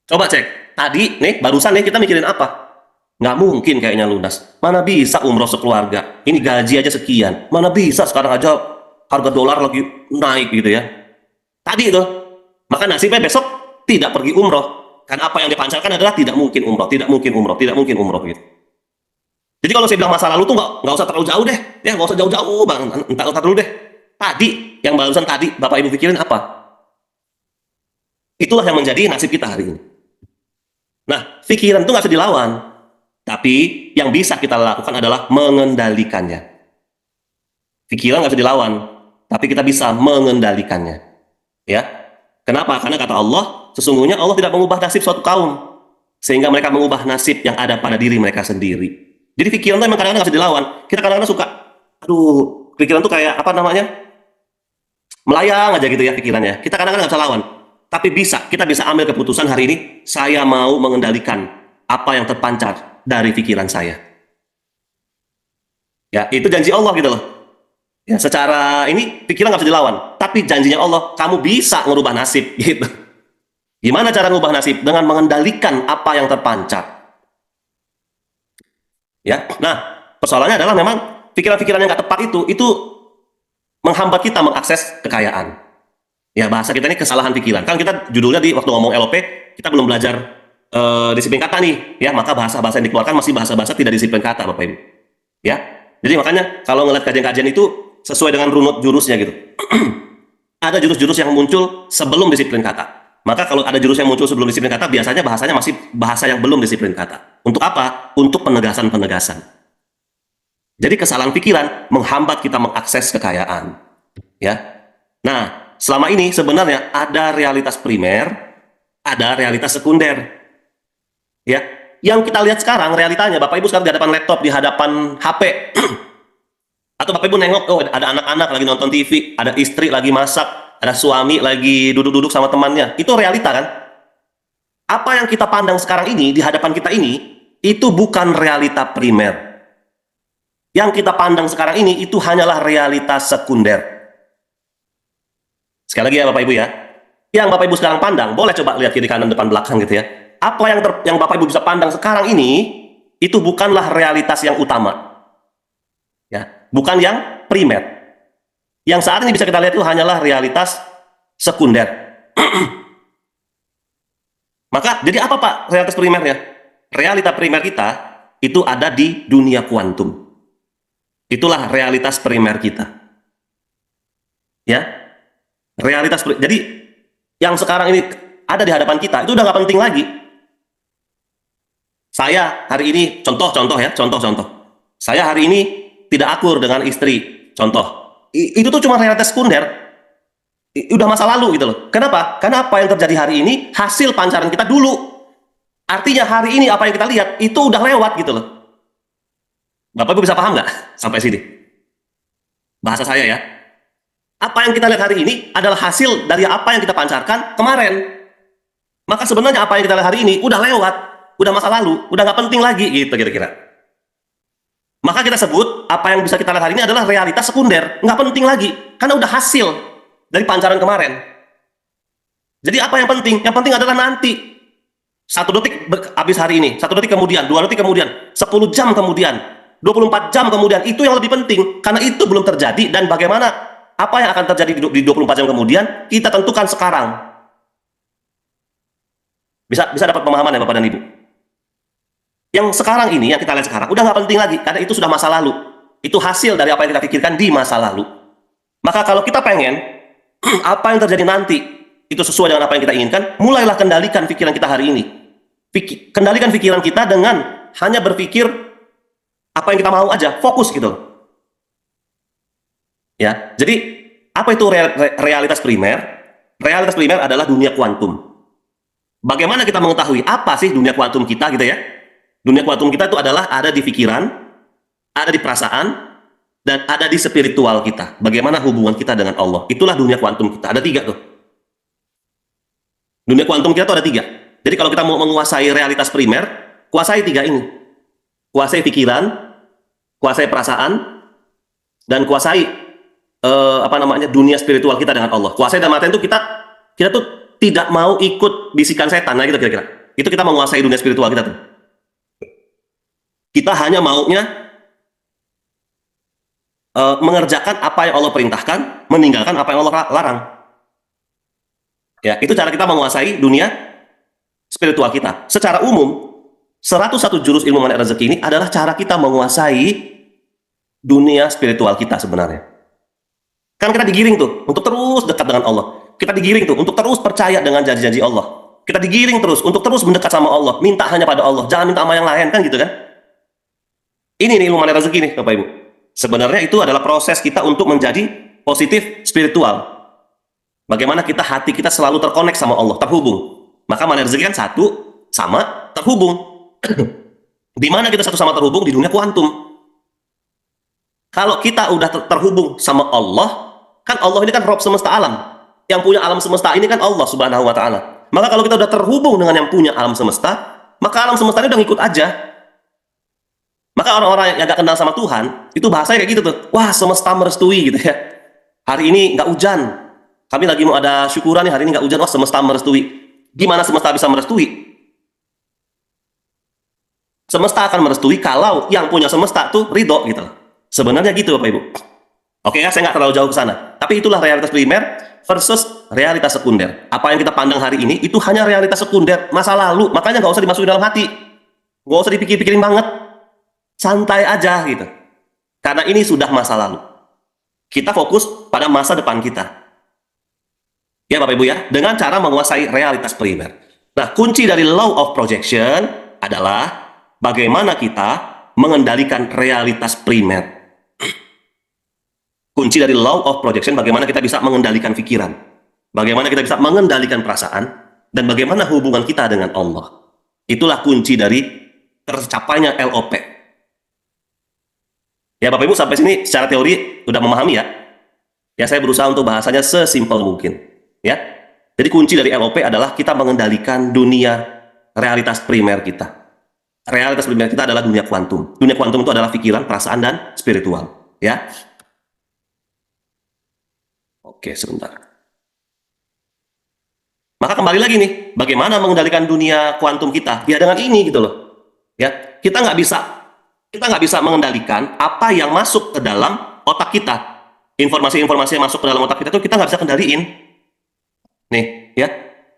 [SPEAKER 1] Coba cek, tadi nih barusan nih kita mikirin apa? Nggak mungkin kayaknya lunas. Mana bisa umroh sekeluarga? Ini gaji aja sekian. Mana bisa sekarang aja harga dolar lagi naik gitu ya? Tadi itu, maka nasibnya besok tidak pergi umroh. Karena apa yang dipancarkan adalah tidak mungkin umroh, tidak mungkin umroh, tidak mungkin umroh gitu. Jadi kalau saya bilang masa lalu tuh nggak usah terlalu jauh deh, ya nggak usah jauh-jauh bang, entar dulu deh. Tadi yang barusan tadi Bapak Ibu pikirin apa? Itulah yang menjadi nasib kita hari ini. Nah, pikiran itu nggak bisa dilawan, tapi yang bisa kita lakukan adalah mengendalikannya. Pikiran nggak bisa dilawan, tapi kita bisa mengendalikannya. Ya, kenapa? Karena kata Allah, sesungguhnya Allah tidak mengubah nasib suatu kaum sehingga mereka mengubah nasib yang ada pada diri mereka sendiri. Jadi pikiran itu memang kadang-kadang nggak bisa dilawan. Kita kadang-kadang suka, aduh, pikiran tuh kayak apa namanya, melayang aja gitu ya pikirannya. Kita kadang-kadang nggak bisa lawan. Tapi kita bisa ambil keputusan hari ini, saya mau mengendalikan apa yang terpancar dari pikiran saya. Ya, itu janji Allah gitu loh. Ya, secara ini pikiran nggak bisa dilawan. Tapi janjinya Allah, kamu bisa ngerubah nasib gitu. Gimana cara ngubah nasib? Dengan mengendalikan apa yang terpancar. Ya, nah persoalannya adalah memang pikiran-pikiran yang nggak tepat itu menghambat kita mengakses kekayaan. Ya, bahasa kita ini kesalahan pikiran. Kan kita judulnya di waktu ngomong LOP, kita belum belajar disiplin kata nih. Ya, maka bahasa-bahasa yang dikeluarkan masih bahasa-bahasa tidak disiplin kata, Bapak Ibu. Ya, jadi makanya kalau ngeliat kajian-kajian itu sesuai dengan runut jurusnya gitu. Ada jurus-jurus yang muncul sebelum disiplin kata. Maka kalau ada jurus yang muncul sebelum disiplin kata, biasanya bahasanya masih bahasa yang belum disiplin kata. Untuk apa? Untuk penegasan-penegasan. Jadi kesalahan pikiran menghambat kita mengakses kekayaan. Ya. Nah, selama ini sebenarnya ada realitas primer, ada realitas sekunder. Ya. yang kita lihat sekarang realitanya, Bapak Ibu sekarang di hadapan laptop, di hadapan HP, atau Bapak Ibu nengok, oh ada anak-anak lagi nonton TV, ada istri lagi masak, ada suami lagi duduk-duduk sama temannya. Itu realita kan? Apa yang kita pandang sekarang ini, di hadapan kita ini, itu bukan realita primer. Yang kita pandang sekarang ini, itu hanyalah realitas sekunder. Sekali lagi ya Bapak Ibu ya. Yang Bapak Ibu sekarang pandang, boleh coba lihat kiri kanan depan belakang gitu ya. Apa yang Bapak Ibu bisa pandang sekarang ini, itu bukanlah realitas yang utama. Ya, bukan yang primer. Yang saat ini bisa kita lihat itu hanyalah realitas sekunder. Maka, jadi apa Pak realitas primernya? Realita primer kita itu ada di dunia kuantum. Itulah realitas primer kita. Ya, jadi yang sekarang ini ada di hadapan kita itu udah nggak penting lagi. Saya hari ini contoh. Saya hari ini tidak akur dengan istri, contoh. Itu tuh cuma realitas sekunder. Udah masa lalu gitu loh. Kenapa? Karena apa yang terjadi hari ini hasil pancaran kita dulu. Artinya hari ini apa yang kita lihat itu udah lewat gitu loh. Bapak Ibu bisa paham nggak sampai sini? Bahasa saya ya. Apa yang kita lihat hari ini adalah hasil dari apa yang kita pancarkan kemarin. Maka sebenarnya apa yang kita lihat hari ini udah lewat, udah masa lalu, udah nggak penting lagi gitu kira-kira. Maka kita sebut apa yang bisa kita lihat hari ini adalah realitas sekunder, nggak penting lagi karena udah hasil dari pancaran kemarin. Jadi apa yang penting? Yang penting adalah nanti. 1 detik habis hari ini, 1 detik kemudian, 2 detik kemudian, 10 jam kemudian, 24 jam kemudian, itu yang lebih penting karena itu belum terjadi. Dan bagaimana apa yang akan terjadi di 24 jam kemudian kita tentukan sekarang. Bisa dapat pemahaman ya Bapak dan Ibu? Yang sekarang ini, yang kita lihat sekarang udah nggak penting lagi karena itu sudah masa lalu. Itu hasil dari apa yang kita pikirkan di masa lalu. Maka kalau kita pengen apa yang terjadi nanti itu sesuai dengan apa yang kita inginkan, mulailah kendalikan pikiran kita hari ini. Kendalikan pikiran kita dengan hanya berpikir apa yang kita mau aja, fokus gitu. Ya, jadi apa itu realitas primer? Realitas primer adalah dunia kuantum. Bagaimana kita mengetahui apa sih dunia kuantum kita gitu ya? Dunia kuantum kita itu adalah ada di pikiran, ada di perasaan, dan ada di spiritual kita. Bagaimana hubungan kita dengan Allah? Itulah dunia kuantum kita. Ada 3 tuh. Dunia kuantum kita tuh ada 3. Jadi kalau kita mau menguasai realitas primer, kuasai 3 ini. Kuasai pikiran, kuasai perasaan, dan kuasai dunia spiritual kita dengan Allah. Kuasai dalam artian itu kita tuh tidak mau ikut bisikan setan, nah gitu kira-kira. Itu kita menguasai dunia spiritual kita tuh. Kita hanya maunya mengerjakan apa yang Allah perintahkan, meninggalkan apa yang Allah larang. Ya, itu cara kita menguasai dunia spiritual kita. Secara umum, 101 jurus ilmu manfaat rezeki ini adalah cara kita menguasai dunia spiritual kita sebenarnya. Kan kita digiring tuh untuk terus dekat dengan Allah. Kita digiring tuh untuk terus percaya dengan janji-janji Allah. Kita digiring terus untuk terus mendekat sama Allah. Minta hanya pada Allah, jangan minta sama yang lain, kan gitu kan? Ini nih ilmu manfaat rezeki nih Bapak Ibu. Sebenarnya itu adalah proses kita untuk menjadi positif spiritual. Bagaimana hati kita selalu terkonek sama Allah, terhubung. Maka manfaat rezeki kan satu sama terhubung. Di mana kita satu sama terhubung? Di dunia kuantum. Kalau kita udah terhubung sama Allah, kan Allah ini kan Rob semesta alam. Yang punya alam semesta ini kan Allah Subhanahu wa Ta'ala. Maka kalau kita udah terhubung dengan yang punya alam semesta, maka alam semesta ini udah ngikut aja. Maka orang-orang yang gak kenal sama Tuhan, itu bahasanya kayak gitu tuh. Wah, semesta merestui gitu ya. Hari ini nggak hujan. Kami lagi mau ada syukuran nih, hari ini nggak hujan. Wah, semesta merestui. Gimana semesta bisa merestui? Semesta akan merestui kalau yang punya semesta tuh ridho gitu. Sebenarnya gitu Bapak Ibu. Oke ya, saya nggak terlalu jauh ke sana. Tapi itulah realitas primer versus realitas sekunder. Apa yang kita pandang hari ini itu hanya realitas sekunder masa lalu. Makanya nggak usah dimasukin dalam hati. Nggak usah dipikir-pikirin banget. Santai aja gitu. Karena ini sudah masa lalu. Kita fokus pada masa depan kita. Ya Bapak Ibu ya, dengan cara menguasai realitas primer. Nah, kunci dari law of projection adalah bagaimana kita mengendalikan realitas primer. Kunci dari law of projection, bagaimana kita bisa mengendalikan pikiran, bagaimana kita bisa mengendalikan perasaan, dan bagaimana hubungan kita dengan Allah. Itulah kunci dari tercapainya LOP. Ya Bapak Ibu, sampai sini secara teori udah memahami ya. Ya saya berusaha untuk bahasanya sesimpel mungkin. Ya. Jadi kunci dari LOP adalah kita mengendalikan dunia realitas primer kita. Realitas primer kita adalah dunia kuantum. Dunia kuantum itu adalah pikiran, perasaan, dan spiritual. Ya. Oke, sebentar. Maka kembali lagi nih, bagaimana mengendalikan dunia kuantum kita? Ya dengan ini gitu loh. Ya, kita nggak bisa mengendalikan apa yang masuk ke dalam otak kita. Informasi-informasi yang masuk ke dalam otak kita itu kita nggak bisa kendaliin. Nih, ya,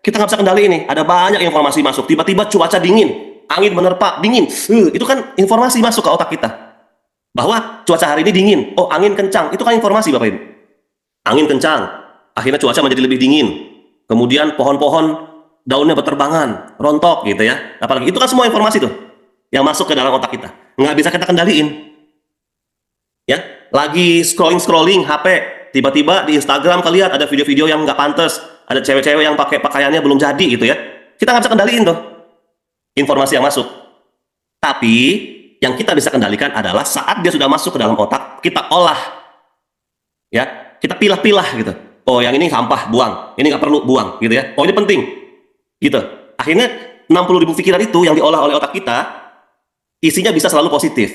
[SPEAKER 1] kita nggak bisa kendaliin nih. Ada banyak informasi masuk. Tiba-tiba cuaca dingin, angin menerpa, dingin. Itu kan informasi masuk ke otak kita. Bahwa cuaca hari ini dingin. Oh, angin kencang. Itu kan informasi, Bapak Ibu. Angin kencang. Akhirnya cuaca menjadi lebih dingin. Kemudian pohon-pohon daunnya berterbangan, rontok gitu ya. Apalagi itu kan semua informasi tuh yang masuk ke dalam otak kita. Nggak bisa kita kendaliin. Ya, lagi scrolling HP, tiba-tiba di Instagram kalian ada video-video yang nggak pantas, ada cewek-cewek yang pakai pakaiannya belum jadi gitu ya. Kita nggak bisa kendaliin tuh informasi yang masuk. Tapi yang kita bisa kendalikan adalah saat dia sudah masuk ke dalam otak, kita olah. Ya, kita pilah-pilah gitu. Oh, yang ini sampah, buang. Ini nggak perlu, buang, gitu ya. Oh, ini penting, gitu. Akhirnya 60.000 pikiran itu yang diolah oleh otak kita, isinya bisa selalu positif.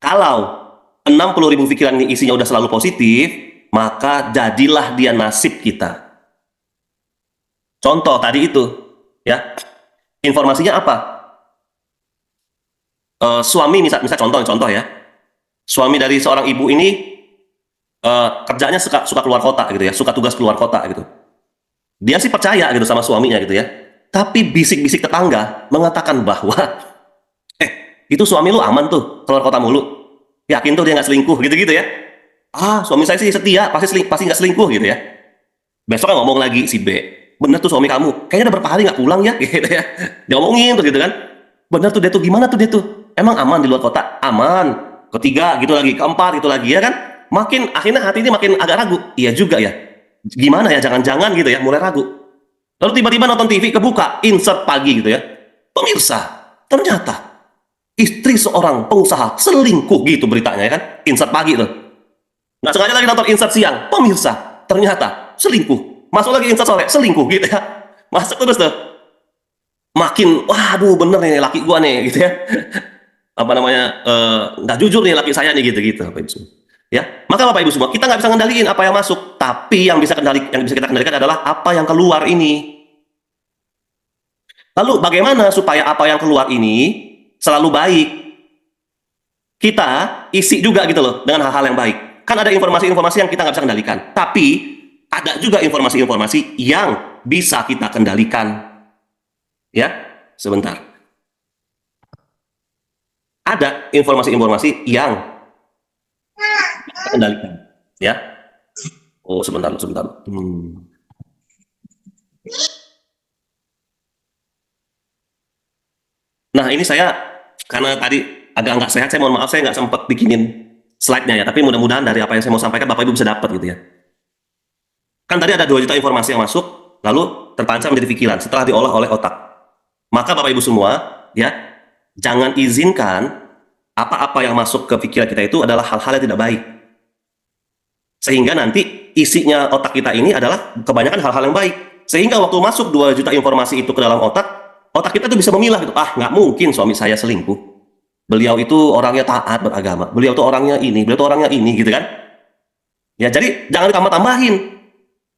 [SPEAKER 1] Kalau 60.000 pikiran ini isinya udah selalu positif, maka jadilah dia nasib kita. Contoh tadi itu, ya. Informasinya apa? Suami, misal contoh ya. Suami dari seorang ibu ini kerjanya suka keluar kota gitu ya, suka tugas keluar kota gitu. Dia sih percaya gitu sama suaminya gitu ya. Tapi bisik-bisik tetangga mengatakan bahwa itu suami lu aman tuh keluar kota mulu. Yakin tuh dia nggak selingkuh gitu-gitu ya. Ah, suami saya sih setia, pasti nggak selingkuh gitu ya. Besok kan ngomong lagi si B, bener tuh suami kamu, kayaknya udah berapa hari nggak pulang ya gitu ya. Dia ngomongin tuh gitu kan. Bener tuh dia tuh, gimana tuh dia tuh? Emang aman di luar kota? Aman. Ketiga gitu lagi, keempat gitu lagi ya kan. Makin akhirnya hati ini makin agak ragu. Iya juga ya. Gimana ya, jangan-jangan gitu ya, mulai ragu. Lalu tiba-tiba nonton TV, kebuka insert pagi gitu ya. Pemirsa, ternyata istri seorang pengusaha selingkuh gitu beritanya ya kan. Insert pagi tuh. Nggak sengaja lagi nonton insert siang. Pemirsa, ternyata selingkuh. Masuk lagi insert sore, selingkuh gitu ya. Masuk terus tuh. Makin, waduh bener nih laki gua nih gitu ya. Apa namanya, nggak jujur nih laki saya nih gitu-gitu. Ya, maka Bapak Ibu semua, kita nggak bisa ngendaliin apa yang masuk, tapi yang bisa kita kendalikan adalah apa yang keluar ini. Lalu bagaimana supaya apa yang keluar ini selalu baik? Kita isi juga gitu loh dengan hal-hal yang baik. Kan ada informasi-informasi yang kita nggak bisa kendalikan, tapi ada juga informasi-informasi yang bisa kita kendalikan. Ya, sebentar. Ada informasi-informasi yang kendalikan, ya. Oh, sebentar. Nah, ini saya karena tadi agak nggak sehat, saya mohon maaf, saya nggak sempat bikinin slide-nya ya. Tapi mudah-mudahan dari apa yang saya mau sampaikan, Bapak Ibu bisa dapat gitu ya. Kan tadi ada 2 juta informasi yang masuk, lalu terpancar menjadi pikiran setelah diolah oleh otak. Maka Bapak Ibu semua, ya, jangan izinkan apa-apa yang masuk ke pikiran kita itu adalah hal-hal yang tidak baik. Sehingga nanti isinya otak kita ini adalah kebanyakan hal-hal yang baik. Sehingga waktu masuk 2 juta informasi itu ke dalam otak kita tuh bisa memilah gitu. Ah, nggak mungkin suami saya selingkuh. Beliau itu orangnya taat beragama. Beliau tuh orangnya ini, beliau tuh orangnya ini gitu kan. Ya, jadi jangan ditambah-tambahin.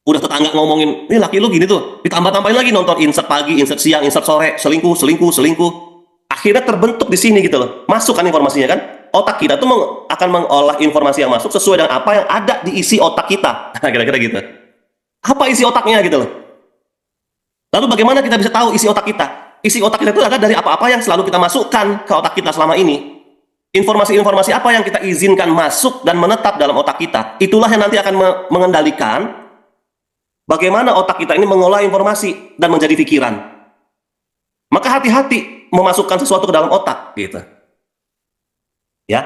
[SPEAKER 1] Udah tetangga ngomongin, ini laki lu gini tuh. Ditambah-tambahin lagi nonton insert pagi, insert siang, insert sore, selingkuh. Akhirnya terbentuk di sini gitu loh. Masuk kan informasinya kan. Otak kita tuh akan mengolah informasi yang masuk sesuai dengan apa yang ada di isi otak kita. Kira-kira gitu. Apa isi otaknya gitu loh. Lalu bagaimana kita bisa tahu isi otak kita? Isi otak kita itu adalah dari apa-apa yang selalu kita masukkan ke otak kita selama ini. Informasi-informasi apa yang kita izinkan masuk dan menetap dalam otak kita. Itulah yang nanti akan mengendalikan bagaimana otak kita ini mengolah informasi dan menjadi pikiran. Maka hati-hati memasukkan sesuatu ke dalam otak gitu. Ya,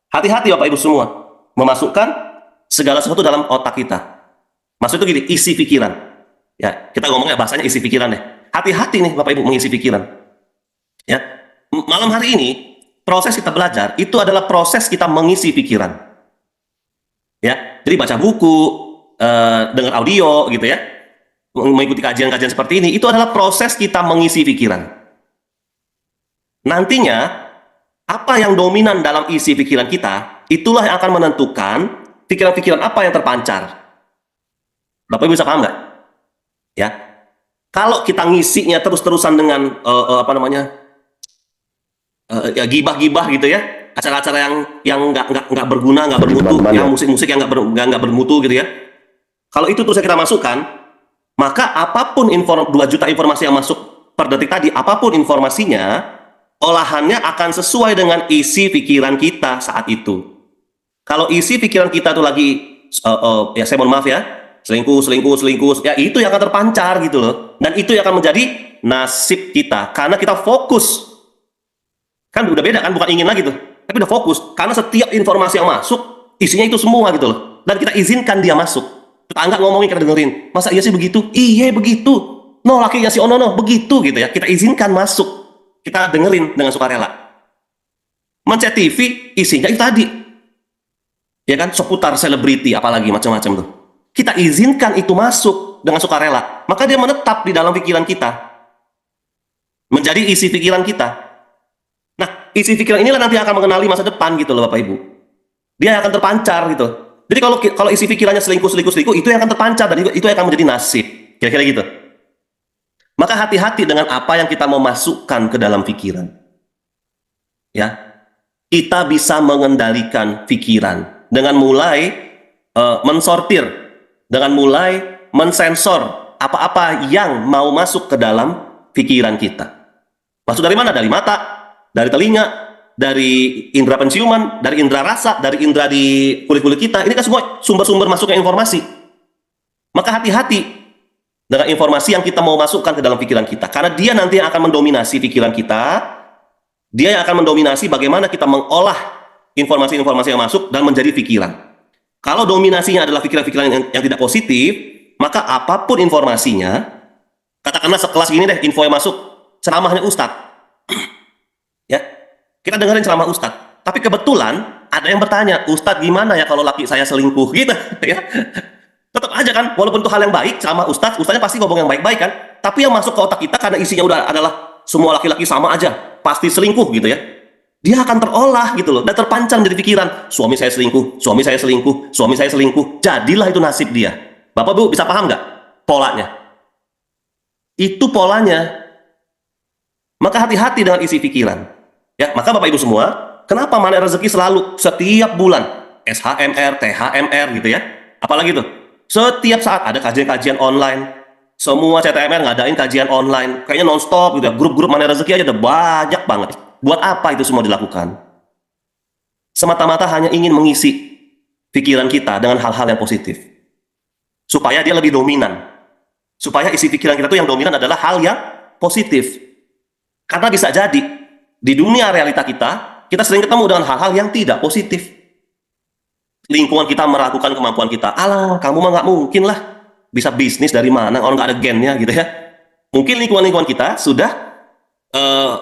[SPEAKER 1] hati-hati Bapak Ibu semua memasukkan segala sesuatu dalam otak kita. Maksud itu gini, isi pikiran. Ya, kita ngomongnya bahasanya isi pikiran deh. Hati-hati nih Bapak Ibu mengisi pikiran. Ya, malam hari ini proses kita belajar itu adalah proses kita mengisi pikiran. Ya, jadi baca buku, dengar audio gitu ya, mengikuti kajian-kajian seperti ini, itu adalah proses kita mengisi pikiran. Nantinya apa yang dominan dalam isi pikiran kita, itulah yang akan menentukan pikiran-pikiran apa yang terpancar. Bapak Ibu bisa paham nggak? Ya, kalau kita ngisinya terus-terusan dengan ya gibah-gibah gitu ya, acara-acara yang nggak berguna, nggak bermutu,
[SPEAKER 2] Teman-teman,
[SPEAKER 1] yang
[SPEAKER 2] ya.
[SPEAKER 1] musik-musik yang nggak bermutu gitu ya. Kalau itu terus kita masukkan, maka apapun 2 juta informasi yang masuk per detik tadi, apapun informasinya, olahannya akan sesuai dengan isi pikiran kita saat itu. Kalau isi pikiran kita tuh lagi, ya saya mohon maaf ya, selingkuh, ya itu yang akan terpancar gitu loh. Dan itu yang akan menjadi nasib kita, karena kita fokus. Kan udah beda kan, bukan ingin lagi tuh, tapi udah fokus. Karena setiap informasi yang masuk, isinya itu semua gitu loh. Dan kita izinkan dia masuk. Tetangga ngomongin, kita dengerin. Masa iya sih begitu? Iya begitu. No, lakinya si ono no, begitu gitu ya. Kita izinkan masuk. Kita dengerin dengan sukarela. Mencet TV, isinya itu tadi. Ya kan, seputar selebriti, apalagi macam-macam tuh. Kita izinkan itu masuk dengan sukarela. Maka dia menetap di dalam pikiran kita. Menjadi isi pikiran kita. Nah, isi pikiran inilah nanti akan mengenali masa depan gitu loh Bapak Ibu. Dia akan terpancar gitu. Jadi kalau isi pikirannya selingkuh, itu yang akan terpancar dan itu yang akan menjadi nasib. Kira-kira gitu. Maka hati-hati dengan apa yang kita mau masukkan ke dalam pikiran. Ya. Kita bisa mengendalikan pikiran dengan mulai mensortir, dengan mulai mensensor apa-apa yang mau masuk ke dalam pikiran kita. Masuk dari mana? Dari mata, dari telinga, dari indera penciuman, dari indera rasa, dari indera di kulit-kulit kita. Ini kan semua sumber-sumber masuknya informasi. Maka hati-hati dengan informasi yang kita mau masukkan ke dalam pikiran kita. Karena dia nanti yang akan mendominasi pikiran kita. Dia yang akan mendominasi bagaimana kita mengolah informasi-informasi yang masuk dan menjadi pikiran. Kalau dominasinya adalah pikiran-pikiran yang tidak positif, maka apapun informasinya, katakanlah sekelas gini deh, info yang masuk, ceramahnya Ustadz. Ya, kita dengerin ceramah Ustadz. Tapi kebetulan ada yang bertanya, Ustadz gimana ya kalau laki saya selingkuh gitu, ya. Tetap aja kan, walaupun itu hal yang baik, ceramah Ustadznya pasti ngomong yang baik-baik kan. Tapi yang masuk ke otak kita karena isinya udah adalah semua laki-laki sama aja, pasti selingkuh gitu ya. Dia akan terolah gitu loh, dan terpancar menjadi pikiran, suami saya selingkuh, suami saya selingkuh, suami saya selingkuh. Jadilah itu nasib dia. Bapak Bu bisa paham nggak polanya? Itu polanya. Maka hati-hati dengan isi pikiran. Ya, maka Bapak Ibu semua, kenapa Manek Rezeki selalu setiap bulan SHMR, THMR gitu ya? Apalagi tuh? Setiap saat ada kajian-kajian online. Semua CTMR ngadain kajian online. Kayaknya non-stop gitu ya. Grup-grup Manek Rezeki aja udah banyak banget. Buat apa itu semua dilakukan? Semata-mata hanya ingin mengisi pikiran kita dengan hal-hal yang positif. Supaya dia lebih dominan. Supaya isi pikiran kita tuh yang dominan adalah hal yang positif. Karena bisa jadi di dunia realita kita sering ketemu dengan hal-hal yang tidak positif. Lingkungan kita meragukan kemampuan kita. Alah, kamu mah nggak mungkin lah bisa bisnis dari mana, orang nggak ada gennya gitu ya. Mungkin lingkungan kita sudah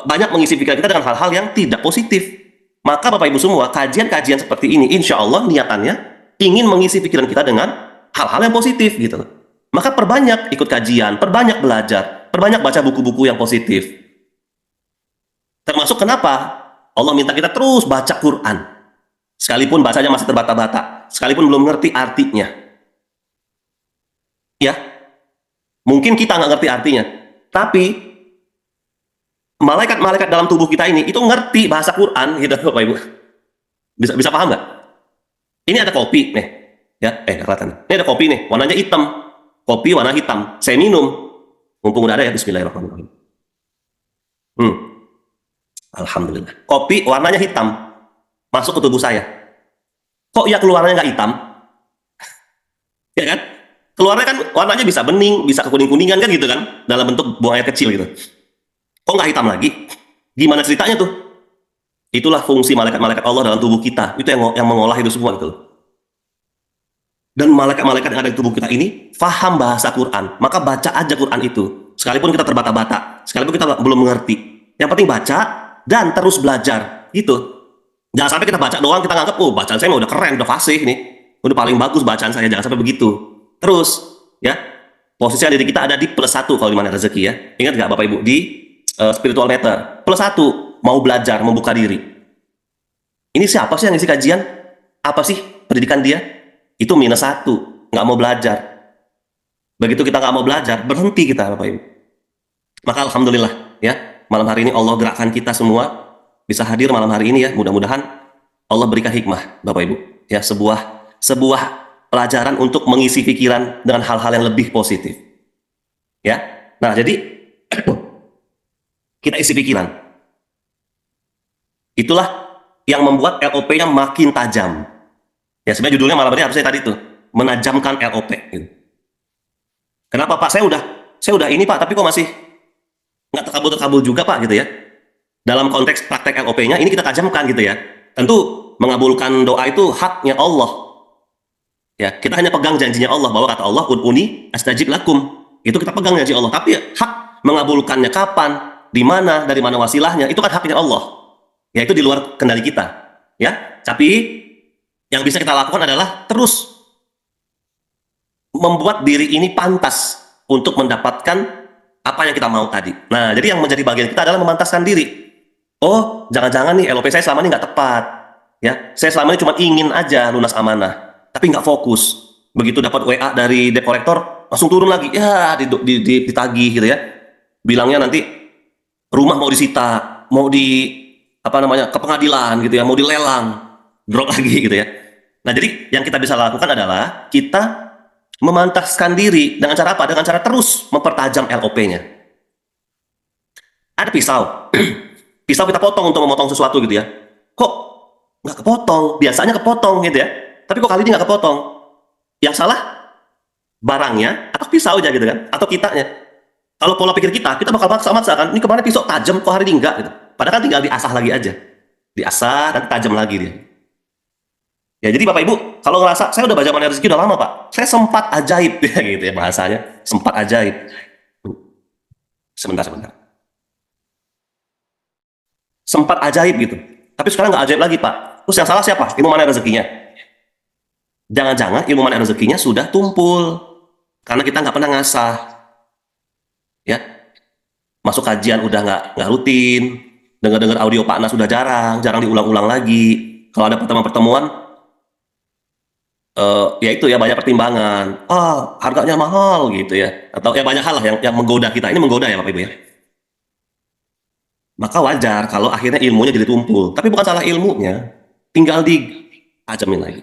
[SPEAKER 1] banyak mengisi pikiran kita dengan hal-hal yang tidak positif. Maka Bapak Ibu semua, kajian-kajian seperti ini, insya Allah niatannya ingin mengisi pikiran kita dengan hal-hal yang positif gitu. Maka perbanyak ikut kajian, perbanyak belajar, perbanyak baca buku-buku yang positif. Termasuk kenapa Allah minta kita terus baca Quran. Sekalipun bacanya masih terbata-bata, sekalipun belum ngerti artinya. Ya, mungkin kita nggak ngerti artinya, tapi malaikat-malaikat dalam tubuh kita ini itu ngerti bahasa Quran gitu Bapak Ibu. Bisa paham nggak? Ini ada kopi nih, ya, nggak kelihatan. Ini ada kopi nih, warnanya hitam. Kopi warna hitam. Saya minum. Mumpung udah ada ya, bismillahirrahmanirrahim. Alhamdulillah. Kopi warnanya hitam. Masuk ke tubuh saya. Kok ya keluarnya nggak hitam? Ya kan? Keluarnya kan warnanya bisa bening, bisa kekuning-kuningan kan gitu kan? Dalam bentuk buang air kecil gitu. Kok nggak hitam lagi? Gimana ceritanya tuh? Itulah fungsi malaikat-malaikat Allah dalam tubuh kita. Itu yang mengolah itu semua gitu. Dan malaikat-malaikat yang ada di tubuh kita ini faham bahasa Quran. Maka baca aja Quran itu. Sekalipun kita terbata-bata, sekalipun kita belum mengerti. Yang penting baca dan terus belajar. Gitu. Jangan sampai kita baca doang, kita nganggap, oh bacaan saya mah udah keren, udah fasih nih. Udah paling bagus bacaan saya, jangan sampai begitu. Terus, ya, posisi diri kita ada di +1 kalau di mana rezeki ya. Ingat nggak Bapak Ibu? Di spiritual meter. +1, mau belajar, membuka diri. Ini siapa sih yang ngisi kajian? Apa sih pendidikan dia? Itu -1, nggak mau belajar. Begitu kita nggak mau belajar, berhenti kita Bapak Ibu. Maka alhamdulillah ya, malam hari ini Allah gerakkan kita semua bisa hadir malam hari ini ya. Mudah-mudahan Allah berikan hikmah Bapak Ibu. Ya, sebuah pelajaran untuk mengisi pikiran dengan hal-hal yang lebih positif. Ya. Nah, jadi kita isi pikiran. Itulah yang membuat LOP-nya makin tajam. Ya, sebenarnya judulnya malam ini harusnya tadi tuh, menajamkan LOP gitu. Kenapa Pak? Saya udah ini Pak, tapi kok masih nggak terkabul-terkabul juga Pak gitu ya. Dalam konteks praktek LOP-nya ini kita tajamkan gitu ya. Tentu mengabulkan doa itu haknya Allah. Ya, kita hanya pegang janjinya Allah bahwa kata Allah ud'uni astajib lakum. Itu kita pegang janji Allah. Tapi hak mengabulkannya kapan, di mana, dari mana wasilahnya, itu kan haknya Allah. Ya, itu di luar kendali kita. Ya, tapi yang bisa kita lakukan adalah terus membuat diri ini pantas untuk mendapatkan apa yang kita mau tadi. Nah, jadi yang menjadi bagian kita adalah memantaskan diri. Oh, jangan-jangan nih LOP saya selama ini nggak tepat. Ya, saya selama ini cuma ingin aja lunas amanah, tapi nggak fokus. Begitu dapat WA dari debt collector, langsung turun lagi. Ya, ditagih gitu ya. Bilangnya nanti rumah mau disita, mau ke pengadilan gitu ya, mau dilelang, drop lagi gitu ya. Nah, jadi yang kita bisa lakukan adalah kita memantaskan diri dengan cara apa? Dengan cara terus mempertajam LOP-nya. Ada pisau. Pisau kita potong untuk memotong sesuatu gitu ya. Kok nggak kepotong? Biasanya kepotong gitu ya. Tapi kok kali ini nggak kepotong? Yang salah barangnya atau pisaunya gitu kan? Atau kitanya. Kalau pola pikir kita bakal maksa-maksa kan. Ini kemarin pisau tajam, kok hari ini enggak gitu. Padahal kan tinggal diasah lagi aja. Diasah dan tajam lagi dia. Ya, jadi Bapak Ibu, kalau ngerasa saya udah baca Mana Rezeki udah lama Pak, saya sempat ajaib ya gitu ya bahasanya, sempat ajaib. Sebentar. Sempat ajaib gitu. Tapi sekarang nggak ajaib lagi Pak. Terus yang salah siapa? Ilmu Mana Rezekinya. Jangan-jangan ilmu Mana Rezekinya sudah tumpul karena kita nggak pernah ngasah. Ya, masuk kajian udah nggak rutin, dengar audio Pak Nas sudah jarang diulang-ulang lagi. Kalau ada pertemuan ya itu ya banyak pertimbangan, harganya mahal gitu ya, atau ya banyak hal lah yang menggoda kita. Ini menggoda ya Bapak Ibu ya. Maka wajar kalau akhirnya ilmunya jadi tumpul, tapi bukan salah ilmunya, tinggal ditajamin lagi.